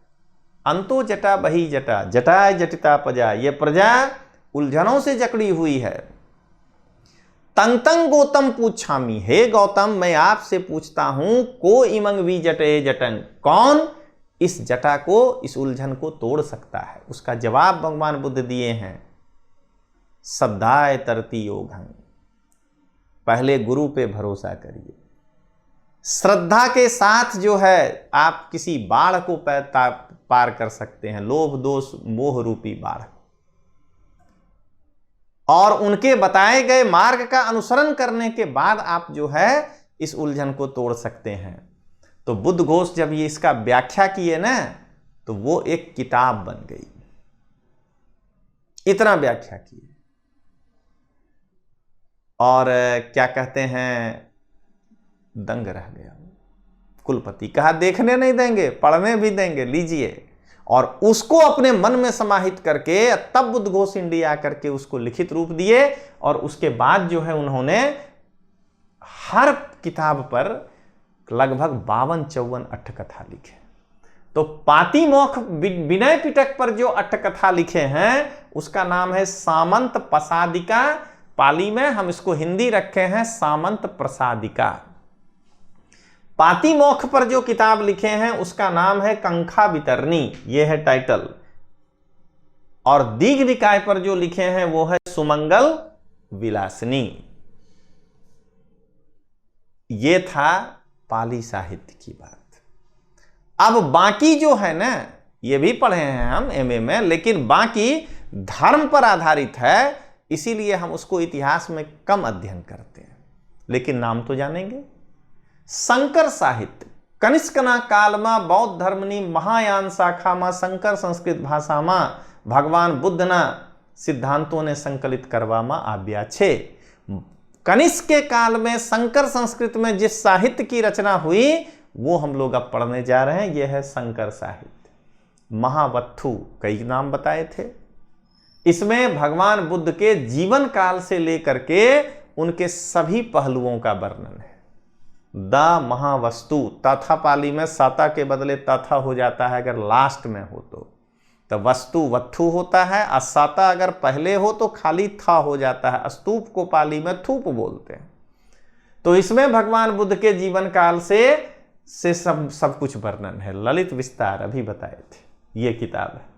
Speaker 1: अंतो जटा बही जटा जटाए जटिता प्रजा, ये प्रजा उलझनों से जकड़ी हुई है। तंग तंग गौतम पूछामी, हे गौतम मैं आपसे पूछता हूं, को इमंग वी जटे जटन, कौन इस जटा को, इस उलझन को तोड़ सकता है। उसका जवाब भगवान बुद्ध दिए हैं, श्रद्धाए तरती योगं, पहले गुरु पे भरोसा करिए। श्रद्धा के साथ जो है आप किसी बाढ़ को पार कर सकते हैं, लोभ दोष मोह रूपी बाढ़, और उनके बताए गए मार्ग का अनुसरण करने के बाद आप जो है इस उलझन को तोड़ सकते हैं। तो बुद्धघोष जब ये इसका व्याख्या किए ना, तो वो एक किताब बन गई। इतना व्याख्या किए। और क्या कहते हैं, दंग रह गया। कुलपति कहा देखने नहीं देंगे, पढ़ने भी देंगे, लीजिए। और उसको अपने मन में समाहित करके तब बुद्धघोष इंडिया करके उसको लिखित रूप दिए। और उसके बाद जो है उन्होंने हर किताब पर लगभग 52-54 अट्ठकथा लिखे। तो पातिमोक्ष विनय पिटक पर जो अट्ठकथा लिखे हैं उसका नाम है सामंत प्रसादिका। पाली में हम इसको हिंदी रखे हैं सामंत प्रसादिका। पातिमोक्ष पर जो किताब लिखे हैं उसका नाम है कंखा वितरणी, यह है टाइटल। और दीघ निकाय पर जो लिखे हैं वो है सुमंगल विलासिनी। ये था पाली साहित्य की बात। अब बाकी जो है ना, ये भी पढ़े हैं हम एमए में, लेकिन बाकी धर्म पर आधारित है, इसीलिए हम उसको इतिहास में कम अध्ययन करते हैं, लेकिन नाम तो जानेंगे। शंकर साहित्य कनिष्कना काल में बौद्ध धर्मनी महायान शाखा में शंकर संस्कृत भाषा में भगवान बुद्धना सिद्धांतों ने संकलित करवामा आव्या छे। कनिष्क के काल में शंकर संस्कृत में जिस साहित्य की रचना हुई वो हम लोग अब पढ़ने जा रहे हैं। यह है शंकर साहित्य। महावत्थु कई नाम बताए थे। इसमें भगवान बुद्ध के जीवन काल से लेकर के उनके सभी पहलुओं का वर्णन है। द महावस्तु, तथा पाली में सता के बदले तथा हो जाता है अगर लास्ट में हो तो वस्तु वत्थु होता है। असता अगर पहले हो तो खाली था हो जाता है। स्तूप को पाली में थूप बोलते हैं। तो इसमें भगवान बुद्ध के जीवन काल से सब कुछ वर्णन है। ललित विस्तार अभी बताए थे, ये किताब है।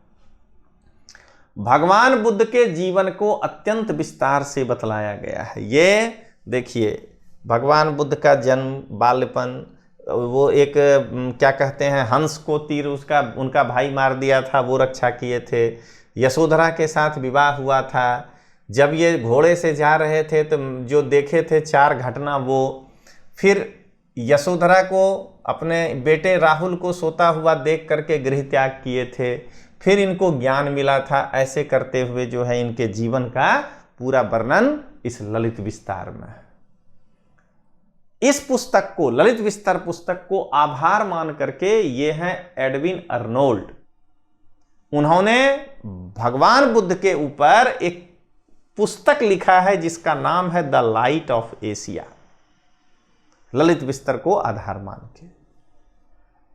Speaker 1: भगवान बुद्ध के जीवन को अत्यंत विस्तार से बतलाया गया है। ये देखिए, भगवान बुद्ध का जन्म, बाल्यपन, वो एक क्या कहते हैं, हंस को तीर उनका भाई मार दिया था, वो रक्षा किए थे। यशोधरा के साथ विवाह हुआ था। जब ये घोड़े से जा रहे थे तो जो देखे थे 4 घटना, वो फिर यशोधरा को अपने बेटे राहुल को सोता हुआ देख करके गृह त्याग किए थे। फिर इनको ज्ञान मिला था। ऐसे करते हुए जो है इनके जीवन का पूरा वर्णन इस ललित विस्तार में है। इस पुस्तक को, ललित विस्तार पुस्तक को आभार मान करके ये हैं एडविन अर्नोल्ड। उन्होंने भगवान बुद्ध के ऊपर एक पुस्तक लिखा है जिसका नाम है the light of Asia. Lalit विस्तार को आधार मान के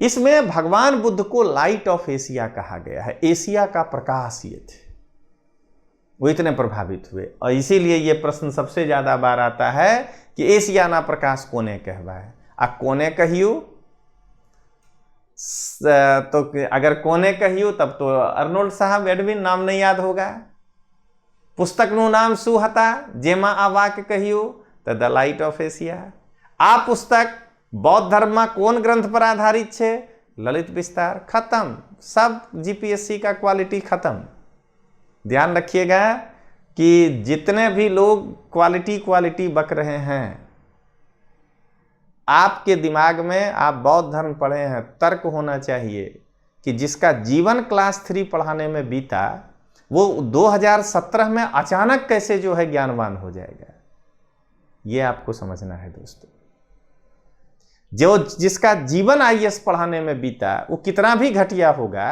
Speaker 1: इसमें भगवान बुद्ध को लाइट ऑफ एशिया कहा गया है। एशिया का प्रकाश ये थे, वो इतने प्रभावित हुए। और इसीलिए ये प्रश्न सबसे ज्यादा बार आता है कि एशिया ना प्रकाश कोने कहवाए। आ कोने कहियो तो अगर कोने कहियो तब तो अर्नोल्ड साहब एडविन नाम नहीं याद होगा। पुस्तक નું નામ શું હતા જેમાં આ વાક્ય કહ્યું? તો ધ લાઇટ ઓફ એશિયા। આ પુસ્તક बौद्ध धर्म में कौन ग्रंथ पर आधारित है? ललित विस्तार। खत्म, सब जीपीएससी का क्वालिटी खत्म। ध्यान रखिएगा कि जितने भी लोग क्वालिटी बक रहे हैं, आपके दिमाग में, आप बौद्ध धर्म पढ़े हैं, तर्क होना चाहिए कि जिसका जीवन क्लास 3 पढ़ाने में बीता वो 2017 में अचानक कैसे जो है ज्ञानवान हो जाएगा। ये आपको समझना है दोस्तों। जो जिसका जीवन आईएएस पढ़ाने में बीता वो कितना भी घटिया होगा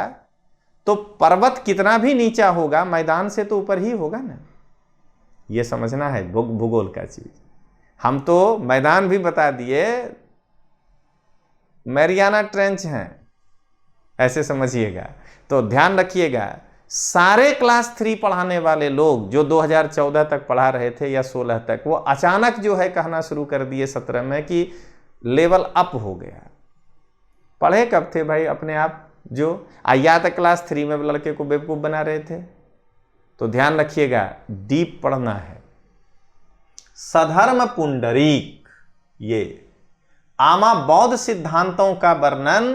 Speaker 1: तो पर्वत कितना भी नीचा होगा मैदान से तो ऊपर ही होगा ना। ये समझना है भूगोल का चीज। हम तो मैदान भी बता दिए, मैरियाना ट्रेंच हैं, ऐसे समझिएगा। तो ध्यान रखिएगा, सारे क्लास 3 पढ़ाने वाले लोग जो 2014 तक पढ़ा रहे थे या 16 तक, वो अचानक जो है कहना शुरू कर दिए 17 में कि लेवल अप हो गया। पढ़े कब थे भाई अपने आप? जो या तक क्लास 3 में लड़के को बेवकूफ बना रहे थे। तो ध्यान रखिएगा, डीप पढ़ना है। सधर्म पुंडरीक, ये आमा बौद्ध सिद्धांतों का वर्णन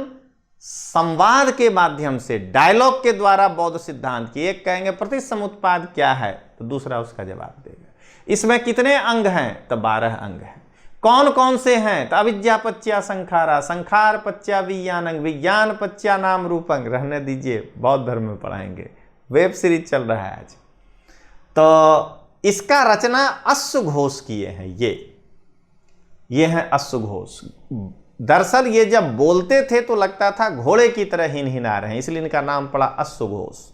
Speaker 1: संवाद के माध्यम से, डायलॉग के द्वारा बौद्ध सिद्धांत की। एक कहेंगे प्रतिसमुत्पाद क्या है तो दूसरा उसका जवाब देगा। इसमें कितने अंग हैं? तो 12 अंग हैं। कौन कौन से हैं? तो अविद्या पच्या संखारा, संखार पच्या विज्ञानंग, विज्ञान पच्या नाम रूपंग। रहने दीजिए, बौद्ध धर्म में पढ़ाएंगे, वेब सीरीज चल रहा है आज। तो इसका रचना अश्व घोष किए हैं। ये हैं अश्व घोष। दरअसल ये जब बोलते थे तो लगता था घोड़े की तरह हिनहिना रहे हैं, इसलिए इनका नाम पड़ा अश्व घोष।